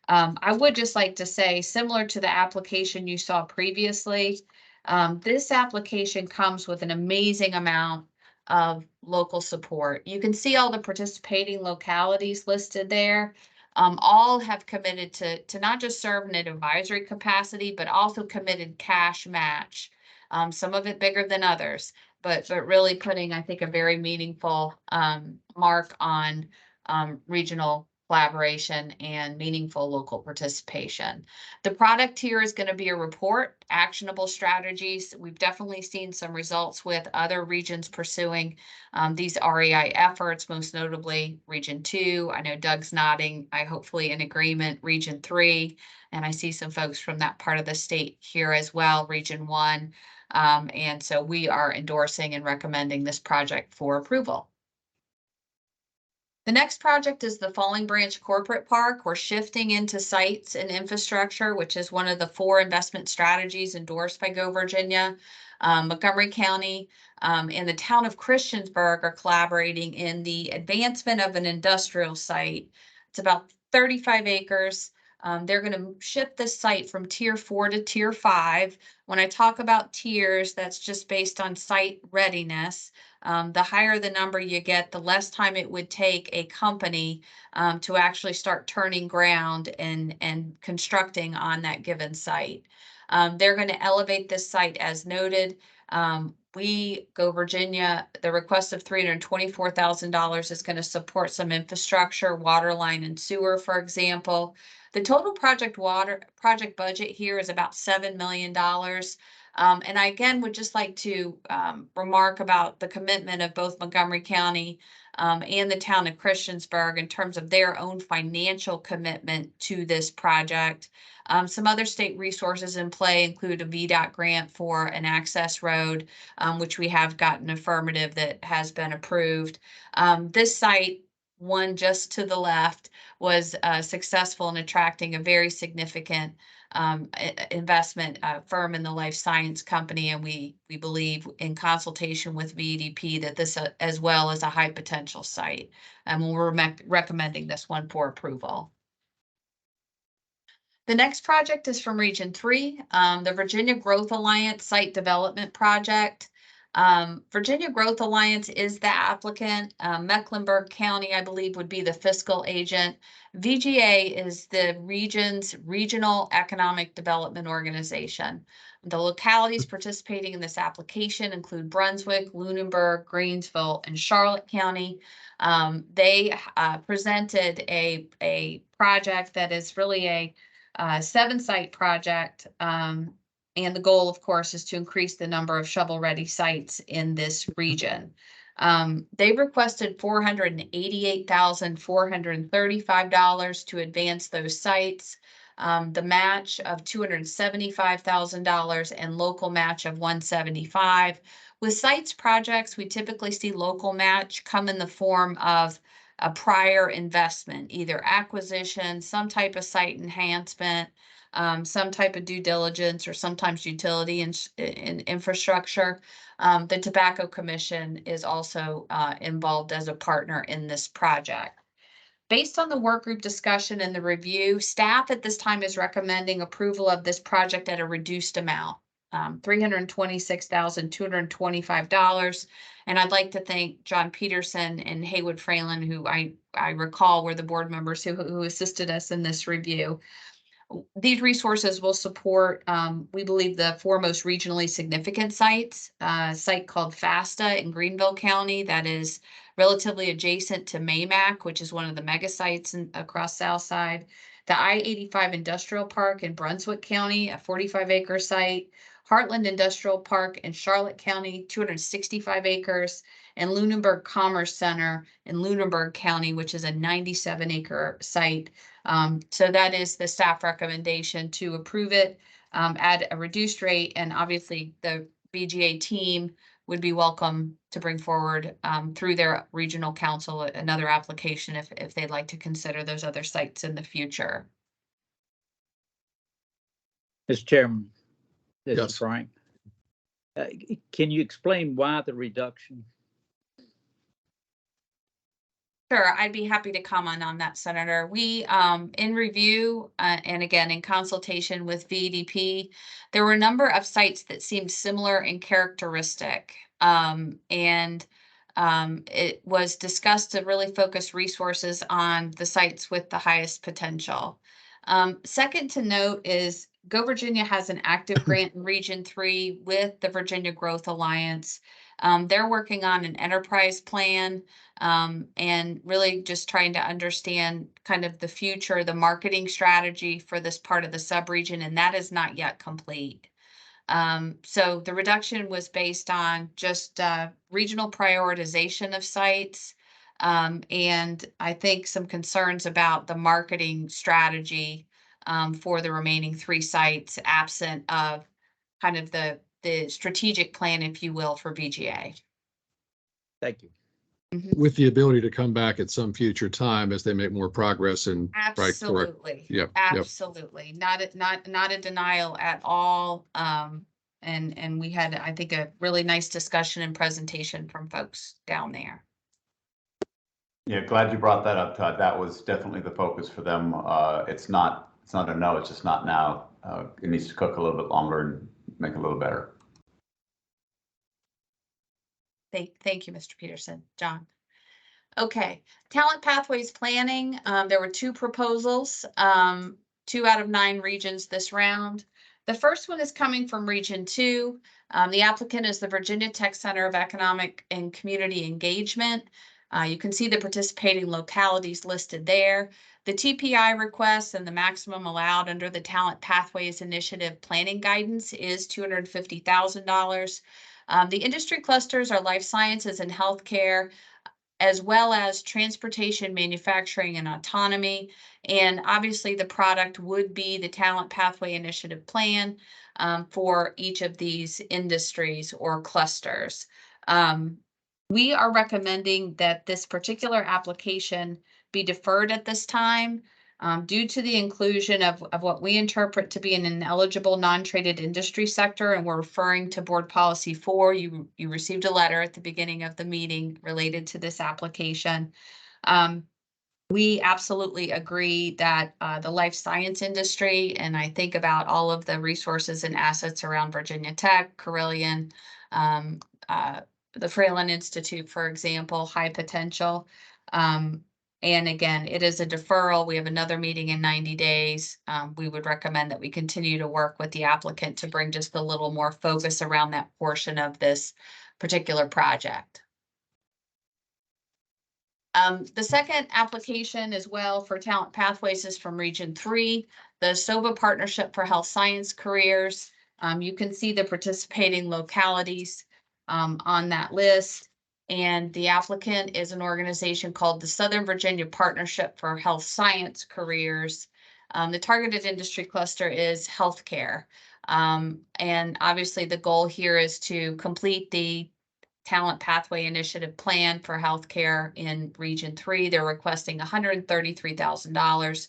S1: I would just like to say, similar to the application you saw previously, this application comes with an amazing amount of local support. You can see all the participating localities listed there. All have committed to not just serve in an advisory capacity, but also committed cash match. Some of it bigger than others, but really putting, I think, a very meaningful mark on regional collaboration and meaningful local participation. The product here is going to be a report, actionable strategies. We've definitely seen some results with other regions pursuing these REI efforts, most notably Region 2. I know Doug's nodding, hopefully in agreement, Region 3, and I see some folks from that part of the state here as well, Region 1. And so we are endorsing and recommending this project for approval. The next project is the Falling Branch Corporate Park. We're shifting into sites and infrastructure, which is one of the 4 investment strategies endorsed by Go Virginia. Montgomery County and the town of Christiansburg are collaborating in the advancement of an industrial site. It's about 35 acres. They're going to shift this site from tier 4 to tier 5. When I talk about tiers, that's just based on site readiness. The higher the number you get, the less time it would take a company to actually start turning ground and constructing on that given site. They're going to elevate this site as noted. We, Go Virginia, the request of $324,000 is going to support some infrastructure, water line and sewer, for example. The total project budget here is about $7 million. And I again would just like to remark about the commitment of both Montgomery County and the town of Christiansburg in terms of their own financial commitment to this project. Some other state resources in play include a VDOT grant for an access road, which we have gotten affirmative that has been approved. This site, one just to the left, was successful in attracting a very significant investment firm in the life science company, and we believe in consultation with VDP that this as well is a high potential site, and we're recommending this one for approval. The next project is from Region 3, the Virginia Growth Alliance Site Development Project. Virginia Growth Alliance is the applicant. Mecklenburg County, I believe, would be the fiscal agent. VGA is the region's regional economic development organization. The localities participating in this application include Brunswick, Lunenburg, Greensville, and Charlotte County. They presented a project that is really a 7-site project. And the goal, of course, is to increase the number of shovel-ready sites in this region. They requested $488,435 to advance those sites. The match of $275,000 and local match of $175,000. With sites projects, we typically see local match come in the form of a prior investment, either acquisition, some type of site enhancement, some type of due diligence, or sometimes utility and infrastructure. The Tobacco Commission is also involved as a partner in this project. Based on the work group discussion and the review, staff at this time is recommending approval of this project at a reduced amount, $326,225. And I'd like to thank John Peterson and Haywood Fralin, who I recall were the board members who assisted us in this review. These resources will support, we believe, the 4 most regionally significant sites. A site called FASTA in Greenville County that is relatively adjacent to Maymac, which is one of the mega sites across Southside. The I-85 Industrial Park in Brunswick County, a 45-acre site. Heartland Industrial Park in Charlotte County, 265 acres. And Lunenburg Commerce Center in Lunenburg County, which is a 97-acre site. So that is the staff recommendation to approve it at a reduced rate. And obviously the BGA team would be welcome to bring forward through their regional council another application if they'd like to consider those other sites in the future.
S13: Mr. Chairman, this
S2: Yes.
S13: is Frank. Can you explain why the reduction?
S1: Sure, I'd be happy to comment on that, Senator. We, in review, and again, in consultation with VDP, there were a number of sites that seemed similar in characteristic. It was discussed to really focus resources on the sites with the highest potential. Second to note is Go Virginia has an active grant in Region 3 with the Virginia Growth Alliance. They're working on an enterprise plan and really just trying to understand kind of the future, the marketing strategy for this part of the subregion, and that is not yet complete. So the reduction was based on just regional prioritization of sites and I think some concerns about the marketing strategy for the remaining 3 sites absent of kind of the the strategic plan, if you will, for VGA.
S13: Thank you.
S2: With the ability to come back at some future time as they make more progress and. Right, correct.
S1: Absolutely.
S2: Yep, yep.
S1: Absolutely. Not a denial at all. And we had, I think, a really nice discussion and presentation from folks down there.
S10: Yeah, glad you brought that up, Todd. That was definitely the focus for them. It's not a no, it's just not now. It needs to cook a little bit longer and make it a little better.
S1: Thank you, Mr. Peterson. John. Okay, talent pathways planning. There were 2 proposals, 2 out of 9 regions this round. The first one is coming from Region 2. The applicant is the Virginia Tech Center of Economic and Community Engagement. You can see the participating localities listed there. The TPI request and the maximum allowed under the Talent Pathways Initiative planning guidance is $250,000. The industry clusters are life sciences and healthcare, as well as transportation, manufacturing, and autonomy. And obviously the product would be the Talent Pathway Initiative plan for each of these industries or clusters. We are recommending that this particular application be deferred at this time due to the inclusion of what we interpret to be an ineligible non-traded industry sector, and we're referring to Board Policy 4. You received a letter at the beginning of the meeting related to this application. We absolutely agree that the life science industry, and I think about all of the resources and assets around Virginia Tech, Carilion, the Fralin Institute, for example, high potential. And again, it is a deferral. We have another meeting in 90 days. We would recommend that we continue to work with the applicant to bring just a little more focus around that portion of this particular project. The second application as well for Talent Pathways is from Region 3, the SOVA Partnership for Health Science Careers. You can see the participating localities on that list. And the applicant is an organization called the Southern Virginia Partnership for Health Science Careers. The targeted industry cluster is healthcare. And obviously the goal here is to complete the Talent Pathway Initiative plan for healthcare in Region 3. They're requesting $133,000.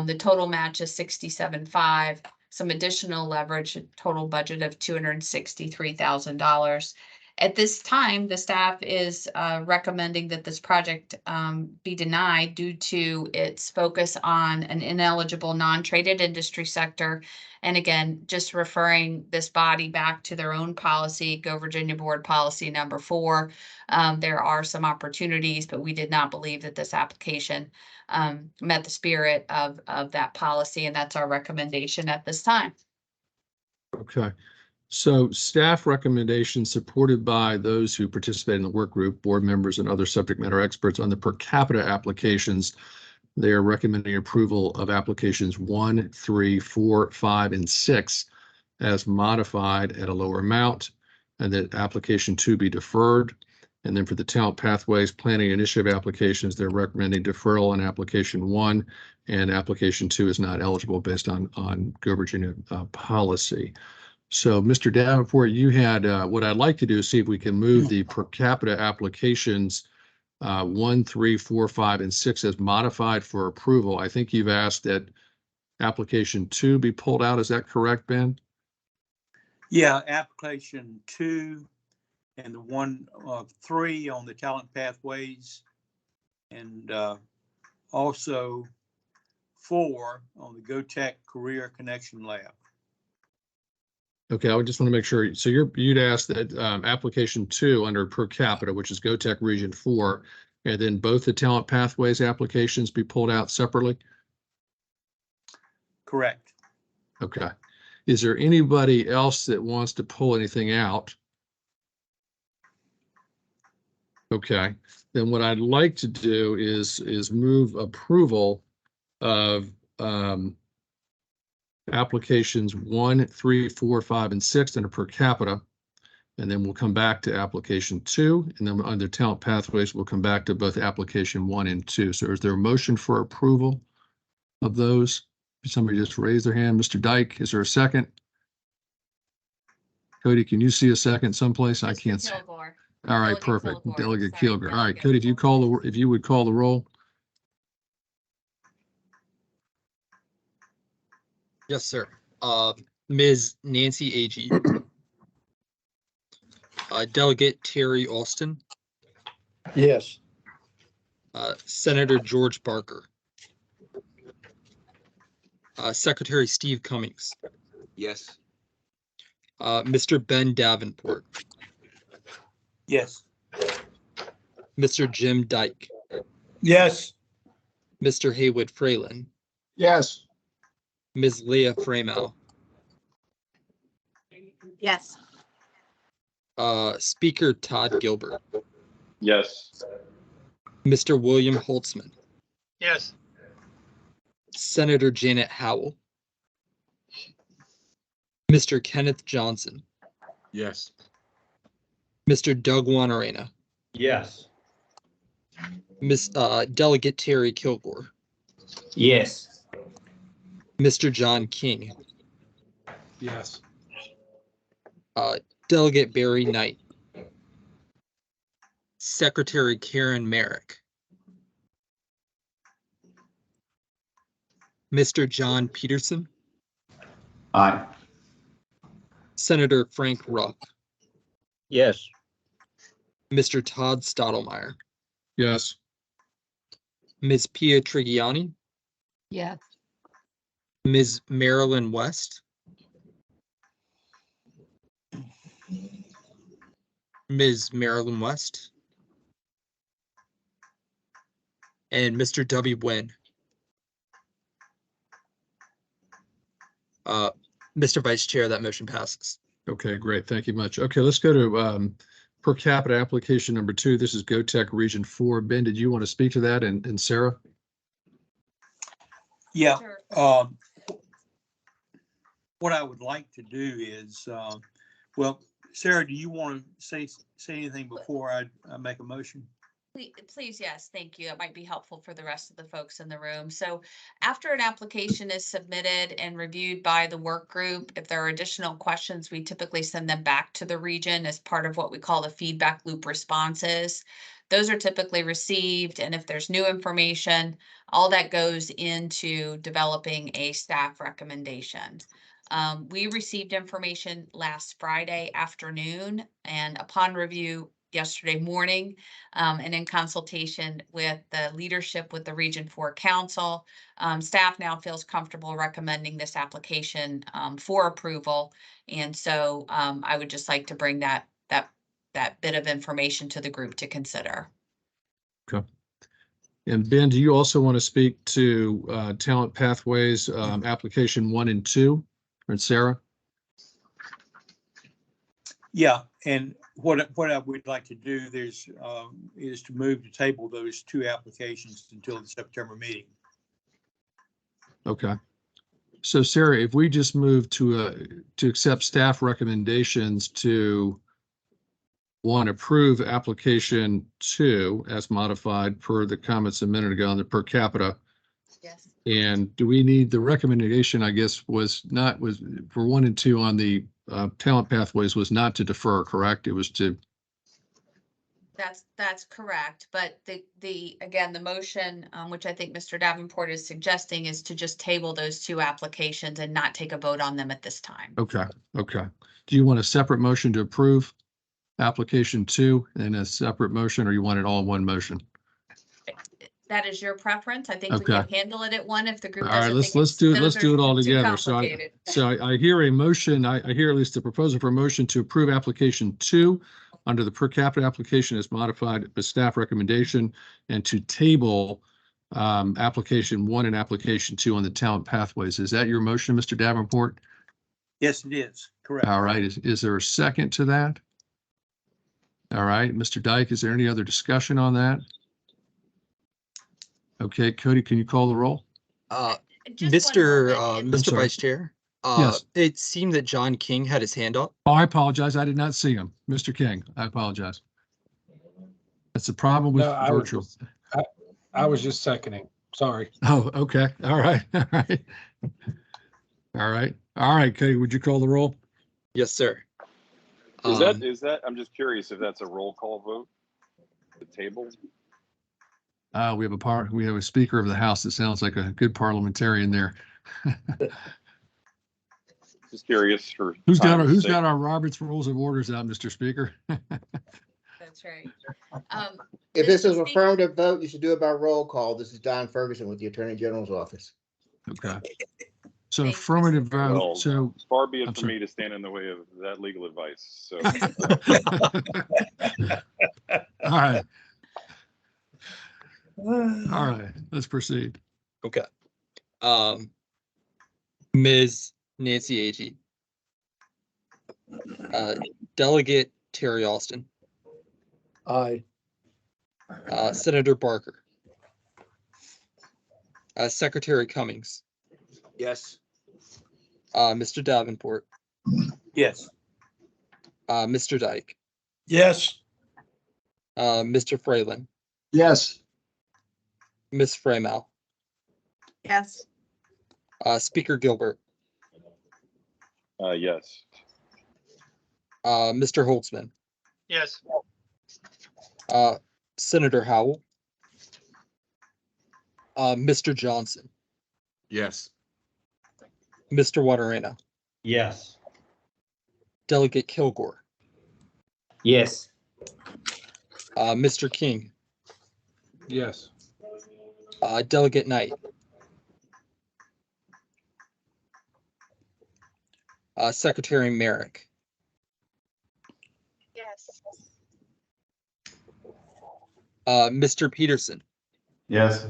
S1: The total match is $67,500. Some additional leverage, a total budget of $263,000. At this time, the staff is recommending that this project be denied due to its focus on an ineligible non-traded industry sector. And again, just referring this body back to their own policy, Go Virginia Board Policy number 4. There are some opportunities, but we did not believe that this application met the spirit of that policy, and that's our recommendation at this time.
S2: Okay. So staff recommendations supported by those who participate in the work group, board members and other subject matter experts on the per capita applications. They are recommending approval of applications 1, 3, 4, 5, and 6 as modified at a lower amount, and that application 2 be deferred. And then for the Talent Pathways Planning Initiative applications, they're recommending deferral on application 1, and application 2 is not eligible based on Go Virginia policy. So, Mr. Davenport, you had what I'd like to do is see if we can move the per capita applications 1, 3, 4, 5, and 6 as modified for approval. I think you've asked that application 2 be pulled out. Is that correct, Ben?
S9: Yeah, application 2 and the 1 of 3 on the Talent Pathways, and also 4 on the GoTech Career Connection Lab.
S2: Okay, I just want to make sure. So you'd ask that application 2 under per capita, which is GoTech Region 4, and then both the Talent Pathways applications be pulled out separately?
S9: Correct.
S2: Okay. Is there anybody else that wants to pull anything out? Okay, then what I'd like to do is move approval of applications 1, 3, 4, 5, and 6 under per capita, and then we'll come back to application 2, and then under Talent Pathways, we'll come back to both application 1 and 2. So is there a motion for approval of those? Somebody just raise their hand. Mr. Dyke, is there a second? Cody, can you see a second someplace? I
S1: Mr.
S2: can't see.
S1: Kilgore.
S2: All right,
S1: Delegate
S2: perfect.
S1: Kilgore,
S2: Delegate
S1: sorry,
S2: Kilgore. All right,
S1: delegate.
S2: Cody, if you would call the roll.
S3: Yes, sir. Ms. Nancy Agee. Delegate Terry Alston.
S6: Yes.
S3: Senator George Barker. Secretary Steve Cummings.
S12: Yes.
S3: Mr. Ben Davenport.
S9: Yes.
S3: Mr. Jim Dyke.
S6: Yes.
S3: Mr. Haywood Fralin.
S6: Yes.
S3: Ms. Leah Framel.
S1: Yes.
S3: Speaker Todd Gilbert.
S12: Yes.
S3: Mr. William Holtzman.
S6: Yes.
S3: Senator Janet Howell. Mr. Kenneth Johnson.
S12: Yes.
S3: Mr. Doug Wanarena.
S4: Yes.
S3: Delegate Terry Kilgore.
S4: Yes.
S3: Mr. John King.
S7: Yes.
S3: Delegate Barry Knight. Secretary Karen Merrick. Mr. John Peterson.
S10: Aye.
S3: Senator Frank Ruff.
S13: Yes.
S3: Mr. Todd Stottlemyre.
S2: Yes.
S3: Ms. Pia Trigiani.
S1: Yes.
S3: Ms. Marilyn West. Ms. Marilyn West. And Mr. W. Wynn. Mr. Vice Chair, that motion passes.
S2: Okay, great. Thank you much. Okay, let's go to per capita application number 2. This is GoTech Region 4. Ben, did you want to speak to that? And Sarah?
S9: Yeah.
S1: Sure.
S9: What I would like to do is, well, Sarah, do you want to say anything before I make a motion?
S1: Please, yes, thank you. It might be helpful for the rest of the folks in the room. So after an application is submitted and reviewed by the work group, if there are additional questions, we typically send them back to the region as part of what we call the feedback loop responses. Those are typically received, and if there's new information, all that goes into developing a staff recommendation. We received information last Friday afternoon, and upon review yesterday morning, and in consultation with the leadership with the Region 4 Council, staff now feels comfortable recommending this application for approval. And so I would just like to bring that bit of information to the group to consider.
S2: Okay. And Ben, do you also want to speak to Talent Pathways application 1 and 2? And Sarah?
S9: Yeah, and what I would like to do is to move to table those 2 applications until the September meeting.
S2: Okay. So Sarah, if we just move to accept staff recommendations to 1, approve application 2 as modified per the comments a minute ago on the per capita.
S1: Yes.
S2: And do we need the recommendation, I guess, was for 1 and 2 on the Talent Pathways was not to defer, correct? It was to.
S1: That's correct. But again, the motion, which I think Mr. Davenport is suggesting, is to just table those 2 applications and not take a vote on them at this time.
S2: Okay. Okay. Do you want a separate motion to approve application 2 and a separate motion, or you want it all in one motion?
S1: That is your preference. I think we
S2: Okay.
S1: can handle it at one if the group
S2: All right,
S1: doesn't think
S2: let's do it all
S1: too
S2: together.
S1: complicated.
S2: So I hear a motion. I hear at least a proposal for a motion to approve application 2 under the per capita application as modified with staff recommendation, and to table application 1 and application 2 on the Talent Pathways. Is that your motion, Mr. Davenport?
S9: Yes, it is. Correct.
S2: All right. Is there a second to that? All right, Mr. Dyke, is there any other discussion on that? Okay, Cody, can you call the roll?
S1: Just one
S3: Mr.
S1: moment.
S3: Mr.
S2: sorry.
S3: Vice Chair.
S2: Yes.
S3: It seemed that John King had his hand up.
S2: Oh, I apologize. I did not see him. Mr. King, I apologize. That's the problem with
S7: No,
S2: virtual.
S7: I was just seconding. Sorry.
S2: Oh, okay. All right. All right. All right. All right, Cody, would you call the roll?
S3: Yes, sir. Um,
S14: I'm just curious if that's a roll call vote? The table?
S2: We have a Speaker of the House that sounds like a good parliamentarian there.
S14: Just curious for.
S2: Who's
S14: time's sake.
S2: got our Robert's Rules of Orders out, Mr. Speaker?
S1: That's right.
S8: If this is
S1: Mr.
S8: an affirmative vote, you should do it by roll call. This is Don Ferguson with the Attorney General's office.
S2: Okay. So
S1: Thank you,
S2: affirmative
S1: Mr.
S2: vote,
S14: Well,
S2: so.
S14: far be
S2: I'm
S14: it for
S2: sorry.
S14: me to stand in the way of that legal advice. So
S2: All right. All right, let's proceed.
S3: okay. Ms. Nancy Agee. Delegate Terry Austin.
S7: Aye.
S3: Senator Barker. Secretary Cummings.
S8: Yes.
S3: Mr. Davenport.
S9: Yes.
S3: Mr. Dyke.
S6: Yes.
S3: Mr. Fralin.
S11: Yes.
S3: Ms. Freymel.
S1: Yes.
S3: Speaker Gilbert.
S14: yes.
S3: Mr. Holtzman.
S9: Yes.
S3: Senator Howell. Mr. Johnson.
S12: Yes.
S3: Mr. Waterena.
S4: Yes.
S3: Delegate Kilgore.
S13: Yes.
S3: Mr. King.
S2: Yes.
S3: Delegate Knight. Secretary Merrick.
S5: Yes.
S3: Mr. Peterson.
S10: Yes.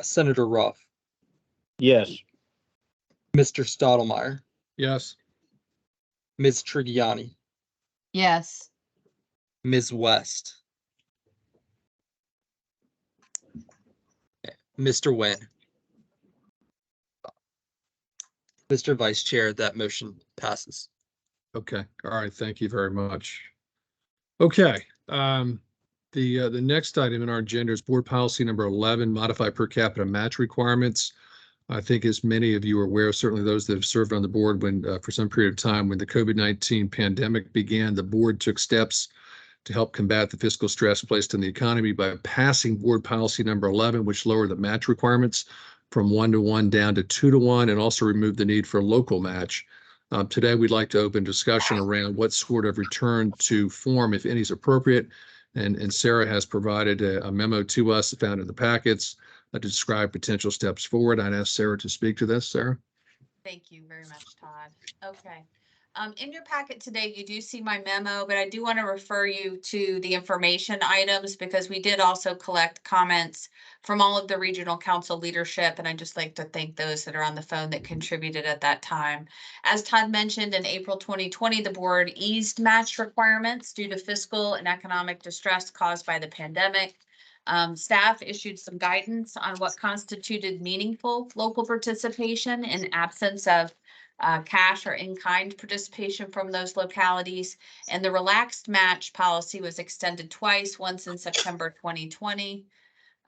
S3: Senator Ruff.
S13: Yes.
S3: Mr. Stottlemyre.
S2: Yes.
S3: Ms. Trigiani.
S1: Yes.
S3: Ms. West. Mr. Nguyen. Mr. Vice Chair, that motion passes.
S2: Okay, all right, thank you very much. Okay, the next item in our agenda is board policy number 11, modify per capita match requirements. I think as many of you are aware, certainly those that have served on the board when for some period of time when the COVID-19 pandemic began, the board took steps to help combat the fiscal stress placed on the economy by passing board policy number 11, which lowered the match requirements from 1-to-1 down to 2-to-1 and also removed the need for a local match. Today, we'd like to open discussion around what sort of return to form, if any, is appropriate. And Sarah has provided a memo to us found in the packets to describe potential steps forward. I'd ask Sarah to speak to this. Sarah?
S1: Thank you very much, Todd. Okay. In your packet today, you do see my memo, but I do want to refer you to the information items because we did also collect comments from all of the regional council leadership. And I'd just like to thank those that are on the phone that contributed at that time. As Todd mentioned, in April 2020, the board eased match requirements due to fiscal and economic distress caused by the pandemic. Staff issued some guidance on what constituted meaningful local participation in absence of cash or in-kind participation from those localities. And the relaxed match policy was extended twice, once in September 2020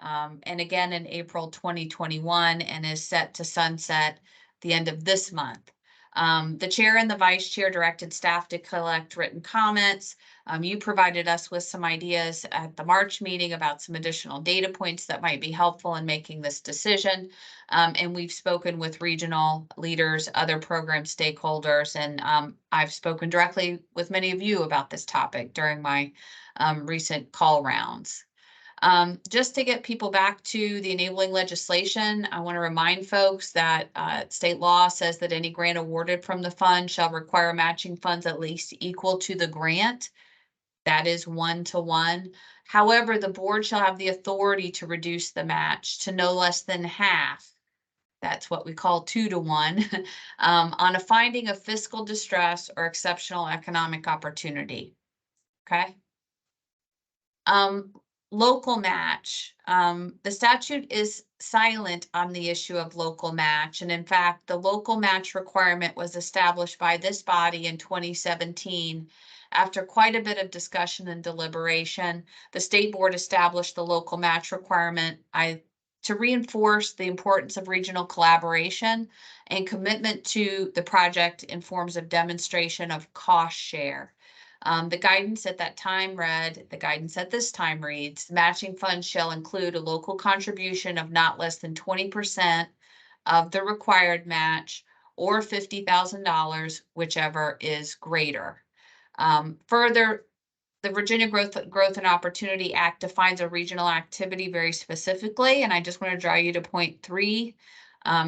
S1: and again in April 2021, and is set to sunset the end of this month. The chair and the vice chair directed staff to collect written comments. You provided us with some ideas at the March meeting about some additional data points that might be helpful in making this decision. And we've spoken with regional leaders, other program stakeholders, and I've spoken directly with many of you about this topic during my recent call rounds. Just to get people back to the enabling legislation, I want to remind folks that state law says that any grant awarded from the fund shall require matching funds at least equal to the grant. That is 1-to-1. However, the board shall have the authority to reduce the match to no less than half. That's what we call 2-to-1 on a finding of fiscal distress or exceptional economic opportunity. Okay. Local match. The statute is silent on the issue of local match. And in fact, the local match requirement was established by this body in 2017. After quite a bit of discussion and deliberation, the state board established the local match requirement. I to reinforce the importance of regional collaboration and commitment to the project in forms of demonstration of cost share. The guidance at that time read, the guidance at this time reads, matching funds shall include a local contribution of not less than 20% of the required match or $50,000, whichever is greater. Further, the Virginia Growth and Opportunity Act defines a regional activity very specifically, and I just want to draw you to point 3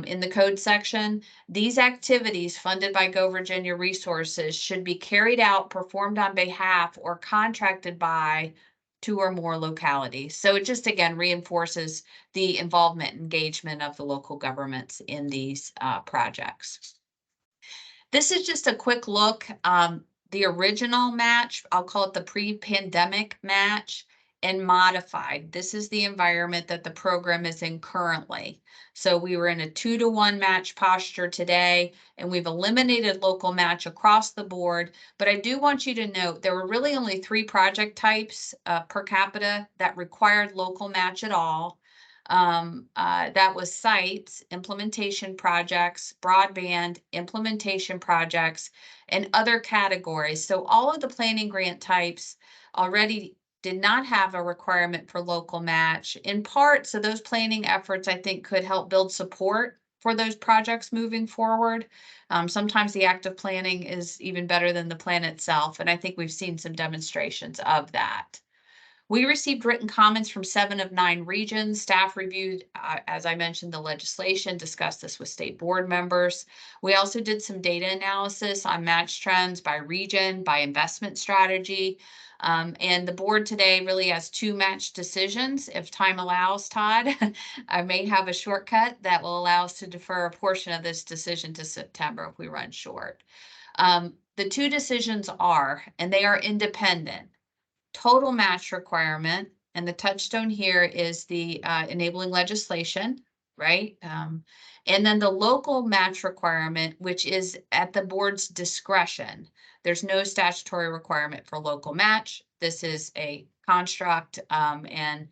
S1: in the code section. These activities funded by Go Virginia Resources should be carried out, performed on behalf, or contracted by 2 or more localities. So it just again reinforces the involvement and engagement of the local governments in these projects. This is just a quick look. The original match, I'll call it the pre-pandemic match, and modified. This is the environment that the program is in currently. So we were in a 2-to-1 match posture today, and we've eliminated local match across the board. But I do want you to note there were really only 3 project types per capita that required local match at all. That was sites, implementation projects, broadband, implementation projects, and other categories. So all of the planning grant types already did not have a requirement for local match, in part so those planning efforts I think could help build support for those projects moving forward. Sometimes the act of planning is even better than the plan itself, and I think we've seen some demonstrations of that. We received written comments from 7 of 9 regions. Staff reviewed, as I mentioned, the legislation, discussed this with state board members. We also did some data analysis on match trends by region, by investment strategy. And the board today really has 2 match decisions. If time allows, Todd, I may have a shortcut that will allow us to defer a portion of this decision to September if we run short. The 2 decisions are, and they are independent, total match requirement, and the touchstone here is the enabling legislation, right? And then the local match requirement, which is at the board's discretion. There's no statutory requirement for local match. This is a construct, and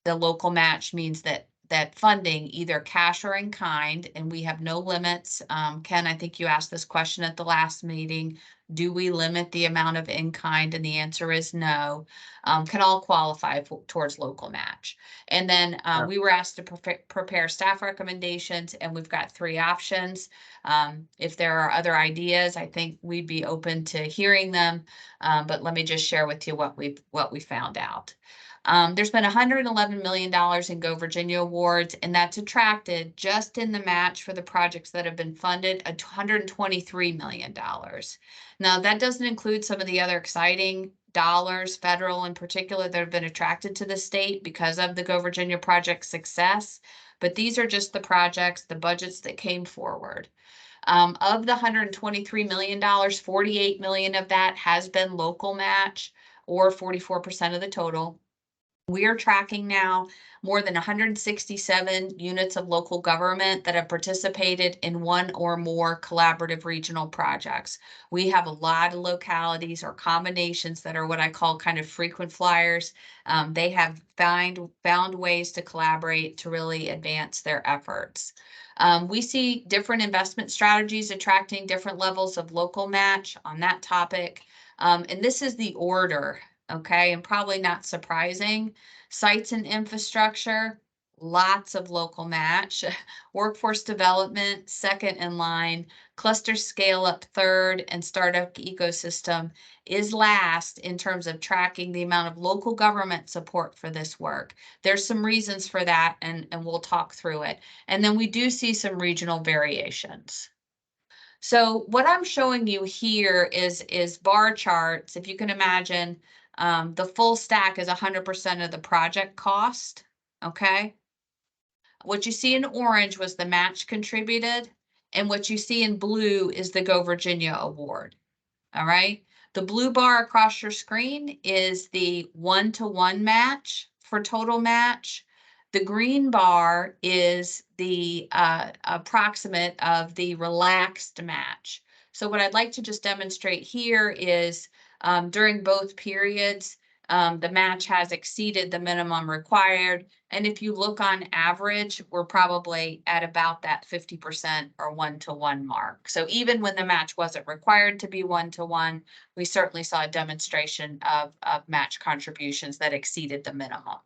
S1: the local match means that funding, either cash or in kind, and we have no limits. Ken, I think you asked this question at the last meeting. Do we limit the amount of in kind? And the answer is no. Can all qualify towards local match. And then we were asked to prepare staff recommendations, and we've got 3 options. If there are other ideas, I think we'd be open to hearing them. But let me just share with you what we found out. There's been $111 million in Go Virginia awards, and that's attracted just in the match for the projects that have been funded $123 million. Now, that doesn't include some of the other exciting dollars, federal in particular, that have been attracted to the state because of the Go Virginia project success. But these are just the projects, the budgets that came forward. Of the $123 million, $48 million of that has been local match, or 44% of the total. We are tracking now more than 167 units of local government that have participated in 1 or more collaborative regional projects. We have a lot of localities or combinations that are what I call kind of frequent flyers. They have found ways to collaborate to really advance their efforts. We see different investment strategies attracting different levels of local match on that topic. And this is the order. Okay, and probably not surprising. Sites and infrastructure, lots of local match. Workforce development, second in line. Cluster scale up third, and startup ecosystem is last in terms of tracking the amount of local government support for this work. There's some reasons for that, and we'll talk through it. And then we do see some regional variations. So what I'm showing you here is bar charts. If you can imagine, the full stack is 100% of the project cost, okay? What you see in orange was the match contributed, and what you see in blue is the Go Virginia award, all right? The blue bar across your screen is the 1-to-1 match for total match. The green bar is the approximate of the relaxed match. So what I'd like to just demonstrate here is during both periods, the match has exceeded the minimum required. And if you look on average, we're probably at about that 50% or 1-to-1 mark. So even when the match wasn't required to be 1-to-1, we certainly saw a demonstration of match contributions that exceeded the minimum.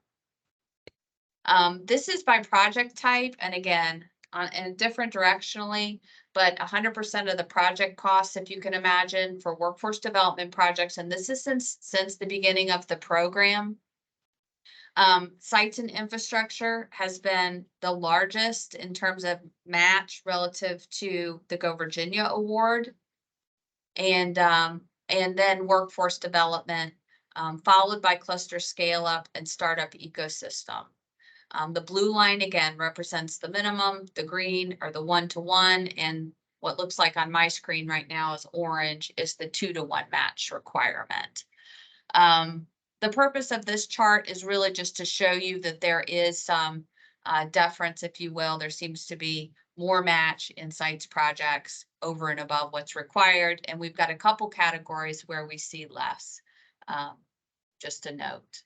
S1: This is by project type, and again, and different directionally, but 100% of the project costs, if you can imagine, for workforce development projects, and this is since the beginning of the program. Sites and infrastructure has been the largest in terms of match relative to the Go Virginia Award, and then workforce development, followed by cluster scale up and startup ecosystem. The blue line again represents the minimum, the green or the 1-to-1, and what looks like on my screen right now is orange is the 2-to-1 match requirement. The purpose of this chart is really just to show you that there is some deference, if you will. There seems to be more match in sites projects over and above what's required, and we've got a couple categories where we see less, just a note.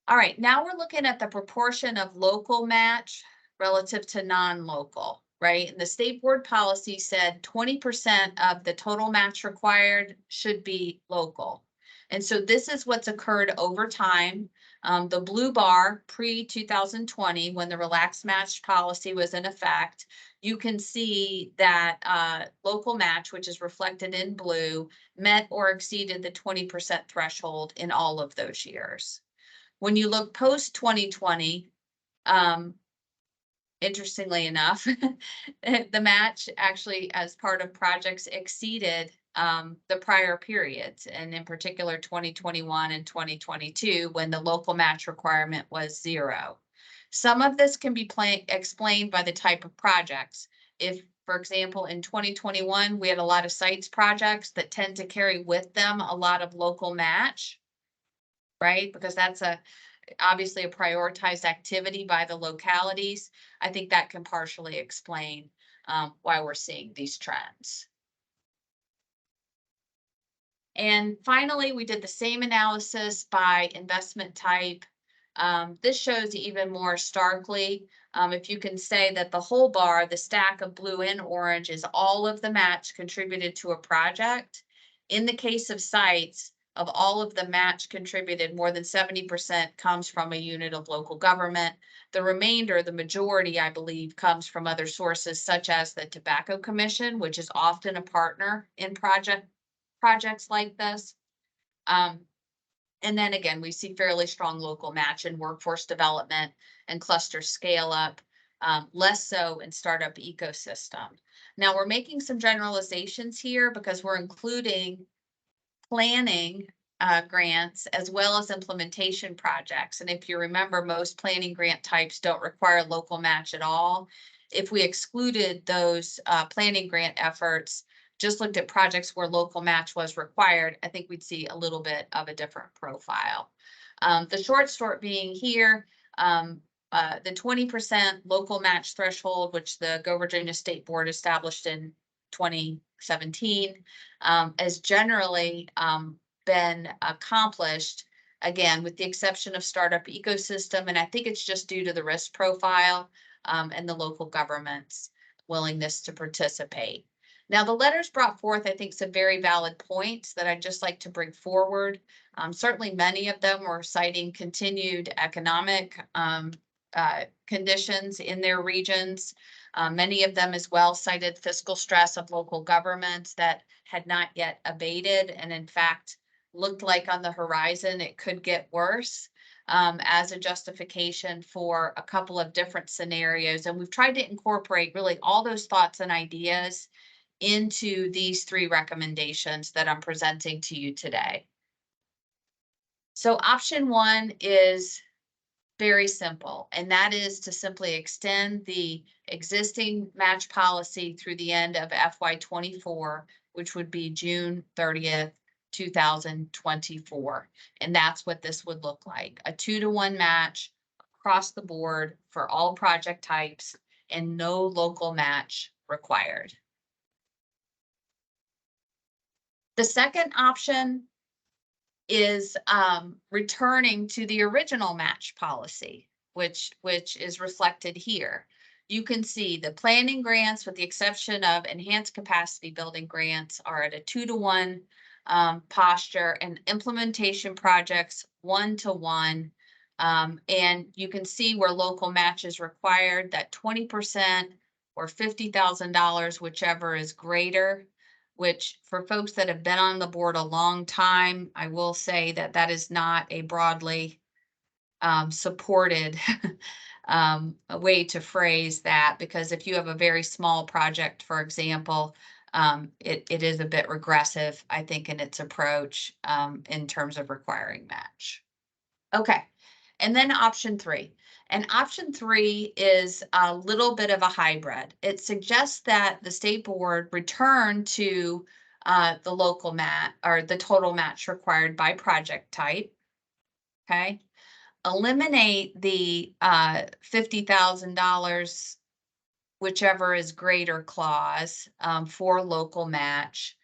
S1: All right, now we're looking at the proportion of local match relative to non-local, right? And the state board policy said 20% of the total match required should be local. And so this is what's occurred over time. The blue bar pre-2020, when the relaxed match policy was in effect, you can see that local match, which is reflected in blue, met or exceeded the 20% threshold in all of those years. When you look post 2020, interestingly enough, the match actually as part of projects exceeded the prior periods, and in particular 2021 and 2022, when the local match requirement was 0. Some of this can be explained by the type of projects. If, for example, in 2021, we had a lot of sites projects that tend to carry with them a lot of local match, right? Because that's obviously a prioritized activity by the localities. I think that can partially explain why we're seeing these trends. And finally, we did the same analysis by investment type. This shows even more starkly. If you can say that the whole bar, the stack of blue and orange, is all of the match contributed to a project. In the case of sites, of all of the match contributed, more than 70% comes from a unit of local government. The remainder, the majority, I believe, comes from other sources such as the Tobacco Commission, which is often a partner in projects like this. And then again, we see fairly strong local match in workforce development and cluster scale up, less so in startup ecosystem. Now we're making some generalizations here because we're including planning grants as well as implementation projects. And if you remember, most planning grant types don't require local match at all. If we excluded those planning grant efforts, just looked at projects where local match was required, I think we'd see a little bit of a different profile. The short story being here, the 20% local match threshold, which the Go Virginia State Board established in 2017, has generally been accomplished, again, with the exception of startup ecosystem. And I think it's just due to the risk profile and the local government's willingness to participate. Now, the letters brought forth, I think, some very valid points that I'd just like to bring forward. Certainly, many of them were citing continued economic conditions in their regions. Many of them as well cited fiscal stress of local governments that had not yet abated, and in fact, looked like on the horizon it could get worse as a justification for a couple of different scenarios. And we've tried to incorporate really all those thoughts and ideas into these 3 recommendations that I'm presenting to you today. So option 1 is very simple, and that is to simply extend the existing match policy through the end of FY24, which would be June 30th, 2024. And that's what this would look like, a 2-to-1 match across the board for all project types and no local match required. The second option is returning to the original match policy, which is reflected here. You can see the planning grants, with the exception of enhanced capacity building grants, are at a 2-to-1 posture, and implementation projects 1-to-1. And you can see where local match is required, that 20% or $50,000, whichever is greater, which for folks that have been on the board a long time, I will say that that is not a broadly supported a way to phrase that, because if you have a very small project, for example, it is a bit regressive, I think, in its approach in terms of requiring match. Okay, and then option 3. And option 3 is a little bit of a hybrid. It suggests that the state board return to the local match, or the total match required by project type. Okay, eliminate the $50,000, whichever is greater clause for local match.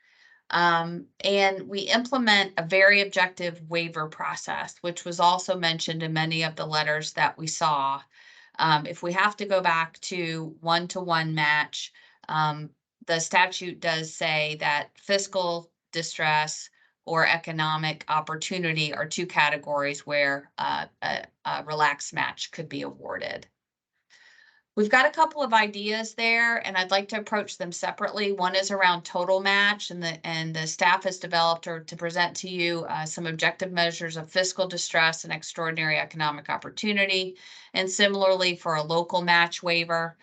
S1: And we implement a very objective waiver process, which was also mentioned in many of the letters that we saw. If we have to go back to 1-to-1 match, the statute does say that fiscal distress or economic opportunity are 2 categories where a relaxed match could be awarded. We've got a couple of ideas there, and I'd like to approach them separately. One is around total match, and the staff has developed, or to present to you, some objective measures of fiscal distress and extraordinary economic opportunity. And similarly, for a local match waiver,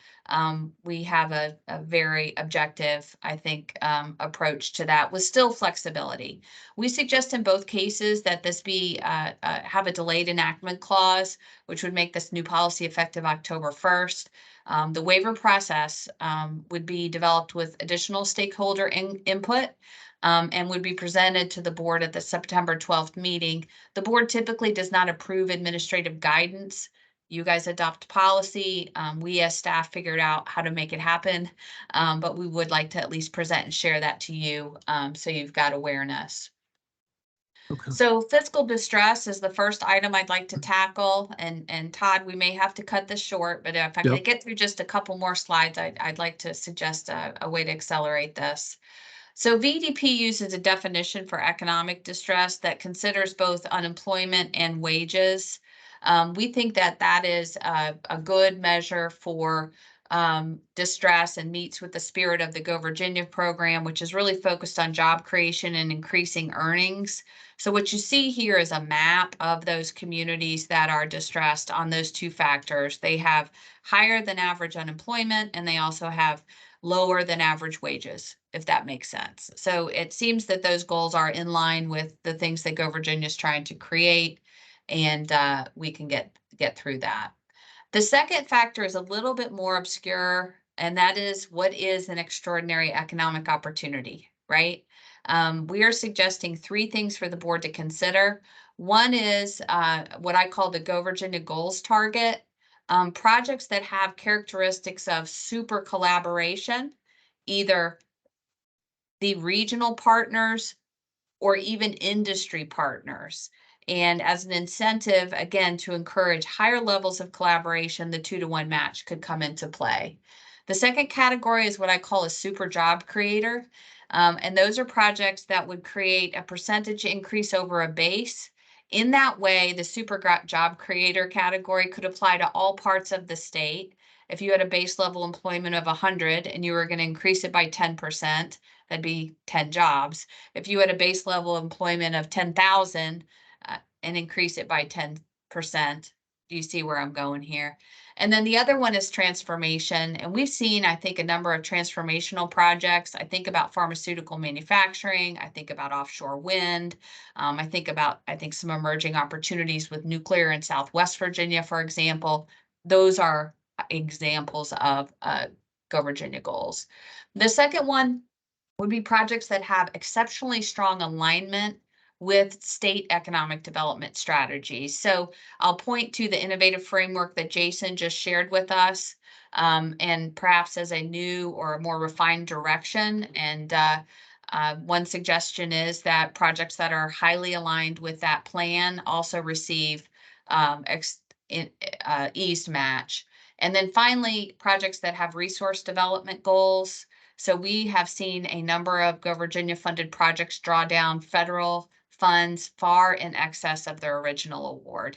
S1: we have a very objective, I think, approach to that, with still flexibility. We suggest in both cases that this be have a delayed enactment clause, which would make this new policy effective October 1st. The waiver process would be developed with additional stakeholder input and would be presented to the board at the September 12th meeting. The board typically does not approve administrative guidance. You guys adopt policy. We as staff figured out how to make it happen, but we would like to at least present and share that to you so you've got awareness.
S2: Okay.
S1: So fiscal distress is the first item I'd like to tackle, and Todd, we may have to cut this short, but if I
S2: Yep.
S1: could get through just a couple more slides, I'd like to suggest a way to accelerate this. So VDP uses a definition for economic distress that considers both unemployment and wages. We think that that is a good measure for distress, and meets with the spirit of the Go Virginia program, which is really focused on job creation and increasing earnings. So what you see here is a map of those communities that are distressed on those 2 factors. They have higher than average unemployment, and they also have lower than average wages, if that makes sense. So it seems that those goals are in line with the things that Go Virginia is trying to create, and we can get through that. The second factor is a little bit more obscure, and that is, what is an extraordinary economic opportunity, right? We are suggesting 3 things for the board to consider. One is what I call the Go Virginia Goals target. Projects that have characteristics of super collaboration, either the regional partners or even industry partners. And as an incentive, again, to encourage higher levels of collaboration, the 2-to-1 match could come into play. The second category is what I call a super job creator. And those are projects that would create a percentage increase over a base. In that way, the super job creator category could apply to all parts of the state. If you had a base level employment of 100 and you were going to increase it by 10%, that'd be 10 jobs. If you had a base level employment of 10,000 and increase it by 10%, do you see where I'm going here? And then the other one is transformation. And we've seen, I think, a number of transformational projects. I think about pharmaceutical manufacturing. I think about offshore wind. I think some emerging opportunities with nuclear in Southwest Virginia, for example. Those are examples of Go Virginia goals. The second one would be projects that have exceptionally strong alignment with state economic development strategies. So I'll point to the innovative framework that Jason just shared with us, and perhaps as a new or a more refined direction. And One suggestion is that projects that are highly aligned with that plan also receive eased match. And then finally, projects that have resource development goals. So we have seen a number of Go Virginia funded projects draw down federal funds far in excess of their original award.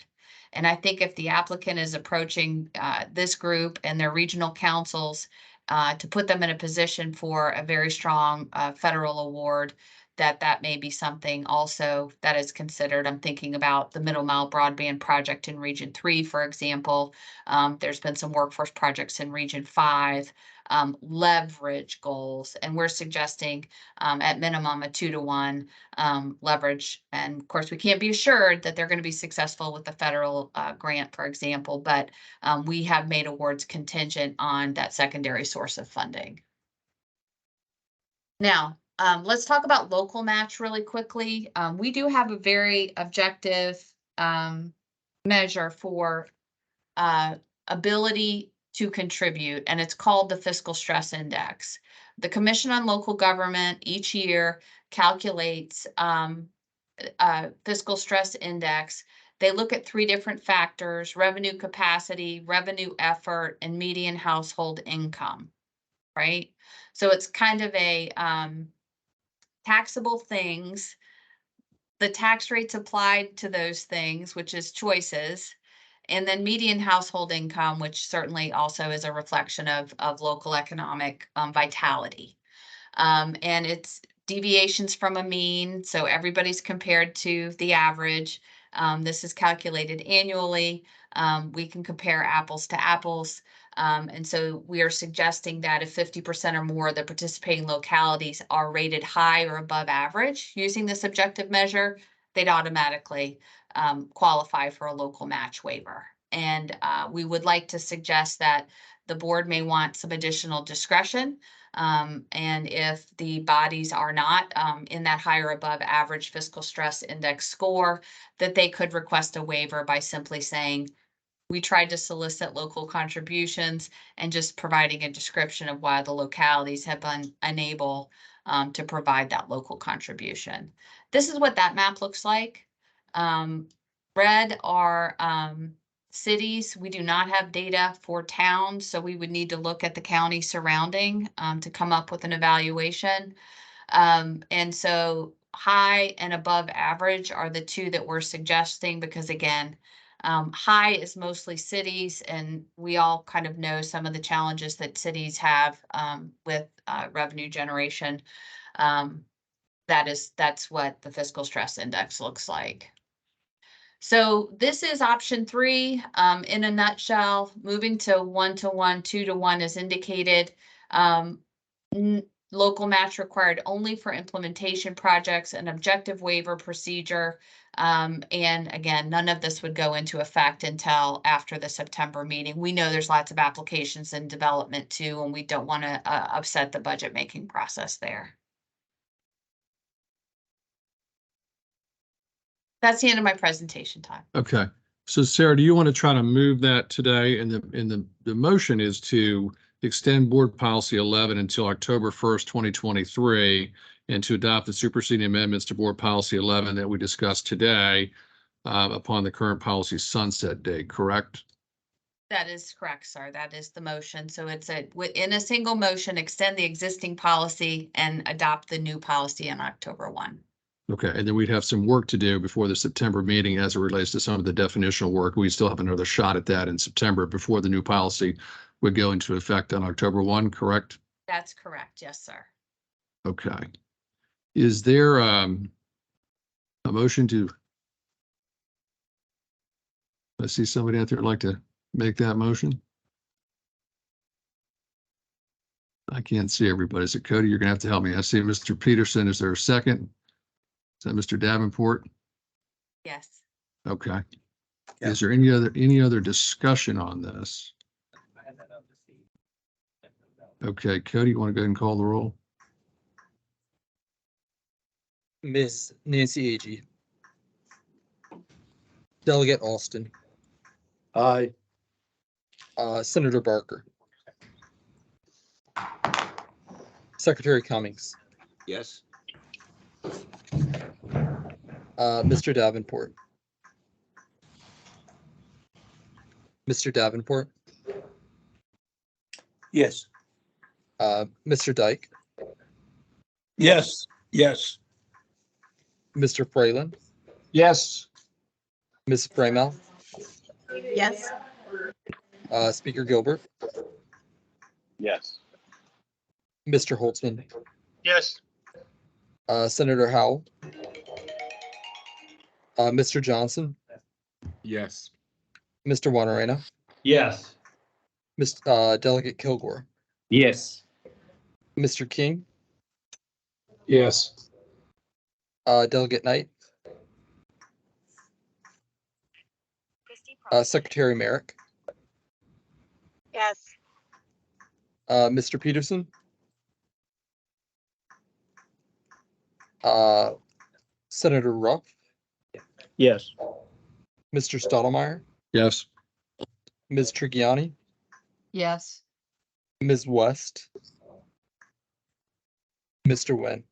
S1: And I think if the applicant is approaching this group and their regional councils to put them in a position for a very strong federal award, that may be something also that is considered. I'm thinking about the Middle Mile Broadband Project in Region 3, for example. There's been some workforce projects in Region 5, leverage goals, and we're suggesting at minimum a 2-to-1 leverage. And of course, we can't be assured that they're going to be successful with the federal grant, for example, but we have made awards contingent on that secondary source of funding. Now, let's talk about local match really quickly. We do have a very objective measure for ability to contribute, and it's called the Fiscal Stress Index. The Commission on Local Government each year calculates fiscal stress index. They look at 3 different factors: revenue capacity, revenue effort, and median household income, right? So it's kind of a taxable things, the tax rates applied to those things, which is choices, and then median household income, which certainly also is a reflection of local economic vitality. And it's deviations from a mean, so everybody's compared to the average. This is calculated annually. We can compare apples to apples. And so we are suggesting that if 50% or more of the participating localities are rated high or above average using this objective measure, they'd automatically qualify for a local match waiver. And we would like to suggest that the board may want some additional discretion. And if the bodies are not in that higher above average fiscal stress index score, that they could request a waiver by simply saying, we tried to solicit local contributions, and just providing a description of why the localities have been unable to provide that local contribution. This is what that map looks like. Red are cities. We do not have data for towns, so we would need to look at the county surrounding to come up with an evaluation. And so high and above average are the 2 that we're suggesting, because again, high is mostly cities, and we all kind of know some of the challenges that cities have with revenue generation. That's what the fiscal stress index looks like. So this is option 3. In a nutshell, moving to 1-to-1, 2-to-1 is indicated. Local match required only for implementation projects, an objective waiver procedure. And again, none of this would go into effect until after the September meeting. We know there's lots of applications in development too, and we don't want to upset the budget making process there. That's the end of my presentation time.
S2: Okay. So Sarah, do you want to try to move that today? And the motion is to extend board policy 11 until October 1st, 2023, and to adopt the superseding amendments to board policy 11 that we discussed today upon the current policy sunset date, correct?
S1: That is correct, sir. That is the motion. So it's in a single motion, extend the existing policy and adopt the new policy on October 1.
S2: Okay, and then we'd have some work to do before the September meeting as it relates to some of the definitional work. We still have another shot at that in September before the new policy would go into effect on October 1, correct?
S1: That's correct. Yes, sir.
S2: Okay. Is there a motion to? I see somebody out there would like to make that motion. I can't see everybody. Is it Cody? You're gonna have to help me. I see Mr. Peterson. Is there a second? Is that Mr. Davenport?
S1: Yes.
S2: Okay. Is there any other discussion on this? Okay, Cody, you want to go ahead and call the roll?
S3: Miss Nancy Agee. Delegate Alston.
S8: Aye.
S3: Senator Barker. Secretary Cummings.
S8: Yes.
S3: Mr. Davenport. Mr. Davenport,
S9: Yes.
S3: Mr. Dyke,
S6: Yes, yes.
S3: Mr. Fralin,
S6: Yes.
S3: Ms. Framel,
S5: Yes.
S3: Speaker Gilbert,
S14: Yes.
S3: Mr. Holtzman,
S6: Yes.
S3: Senator Howell, Mr. Johnson,
S12: Yes.
S3: Mr. Wanarena,
S4: Yes.
S3: Delegate Kilgore,
S4: Yes.
S3: Mr. King,
S6: Yes.
S3: Delegate Knight, Secretary Merrick,
S5: Yes.
S3: Mr. Peterson, Senator Ruff,
S13: Yes.
S3: Mr. Stottlemyre,
S2: Yes.
S3: Ms. Trigiani,
S1: Yes.
S3: Ms. West, Mr. Nguyen.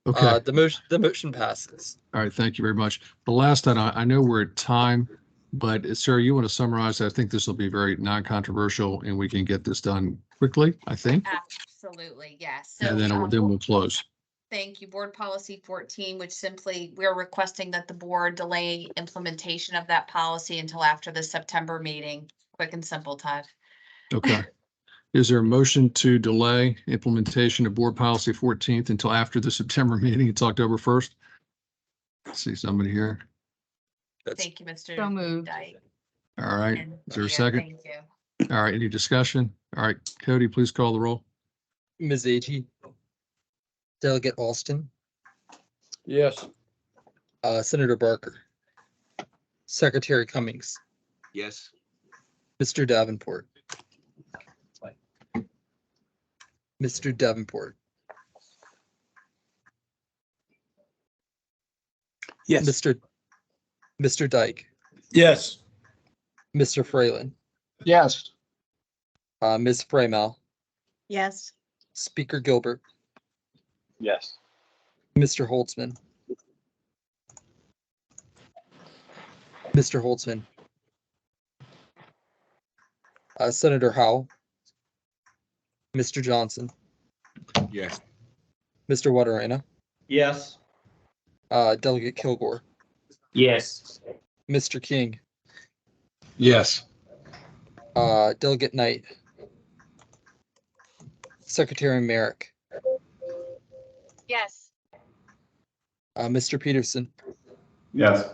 S2: Okay.
S3: The motion passes.
S2: All right. Thank you very much. The last item, I know we're at time, but Sarah, you want to summarize? I think this will be very non-controversial and we can get this done quickly, I think.
S1: Absolutely, yes. So,
S2: And then we'll close.
S1: thank you. Board Policy 14, which simply, we're requesting that the board delay implementation of that policy until after the September meeting. Quick and simple, Todd.
S2: Okay. Is there a motion to delay implementation of Board Policy 14th until after the September meeting? It's October 1st. See somebody here.
S1: Thank you, Mr.
S15: So moved.
S1: Dyke.
S2: All right.
S1: And
S2: Is there a
S1: Tia,
S2: second?
S1: Thank you.
S2: All right. Any discussion? All right. Cody, please call the roll.
S3: Ms. Agee, Delegate Alston,
S6: Yes.
S3: Senator Barker, Secretary Cummings,
S6: Yes.
S3: Mr. Davenport, Mr. Davenport,
S9: Yes.
S3: Mr. Dyke,
S6: Yes.
S3: Mr. Fralin,
S6: Yes.
S3: Ms. Framel,
S5: Yes.
S3: Speaker Gilbert,
S14: Yes.
S3: Mr. Holtzman, Senator Howell, Mr. Johnson,
S12: Yes.
S3: Mr. Wanarena,
S4: Yes.
S3: Delegate Kilgore,
S4: Yes.
S3: Mr. King,
S6: Yes.
S3: Delegate Knight, Secretary Merrick,
S5: Yes.
S3: Mr. Peterson,
S10: Yes.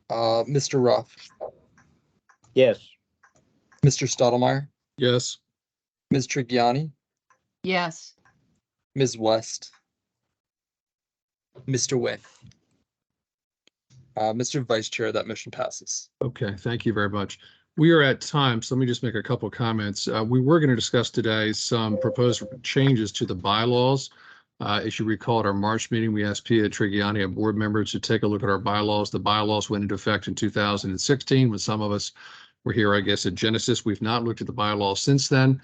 S3: Mr. Ruff,
S13: Yes.
S3: Mr. Stottlemyre,
S2: Yes.
S3: Ms. Trigiani,
S15: Yes.
S3: Ms. West, Mr. Nguyen. Mr. Vice Chair, that motion passes.
S2: Okay. Thank you very much. We are at time, so let me just make a couple of comments. We were going to discuss today some proposed changes to the bylaws. As you recall, at our March meeting, we asked Pia Trigiani, a board member, to take a look at our bylaws. The bylaws went into effect in 2016 when some of us were here, I guess, at Genesis. We've not looked at the bylaws since then.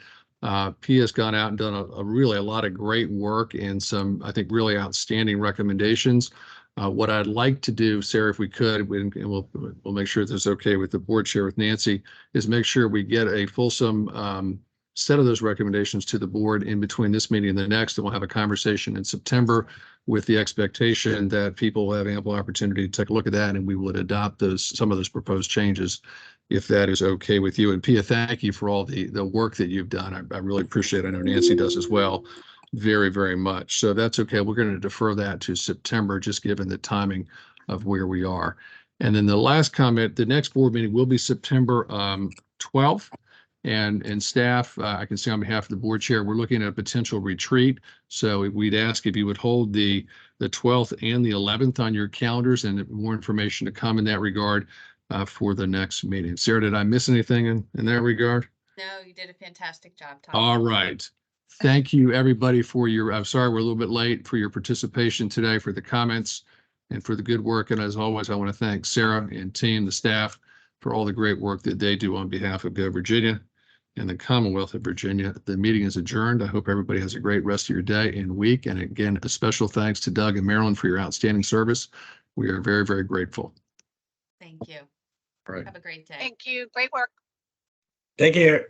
S2: Pia's gone out and done a lot of great work and some, I think, really outstanding recommendations. What I'd like to do, Sarah, if we could, and we'll make sure this is okay with the board chair, with Nancy, is make sure we get a fulsome set of those recommendations to the board in between this meeting and the next, and we'll have a conversation in September with the expectation that people will have ample opportunity to take a look at that, and we would adopt some of those proposed changes, if that is okay with you. And Pia, thank you for all the work that you've done. I really appreciate it. I know Nancy does as well, very, very much. So that's okay. We're going to defer that to September, just given the timing of where we are. And then the last comment, the next board meeting will be September 12th. And staff, I can say on behalf of the board chair, we're looking at a potential retreat. So we'd ask if you would hold the 12th and the 11th on your calendars, and more information to come in that regard for the next meeting. Sarah, did I miss anything in that regard?
S1: No, you did a fantastic job, Todd.
S2: All right. Thank you, everybody, for I'm sorry we're a little bit late, for your participation today, for the comments, and for the good work. And as always, I want to thank Sarah and team, the staff, for all the great work that they do on behalf of Go Virginia. and the Commonwealth of Virginia. The meeting is adjourned. I hope everybody has a great rest of your day and week. And again, a special thanks to Doug and Marilyn for your outstanding service. We are very, very grateful.
S1: Thank you.
S2: All right.
S1: Have a great day.
S15: Thank you. Great work.
S6: Take care.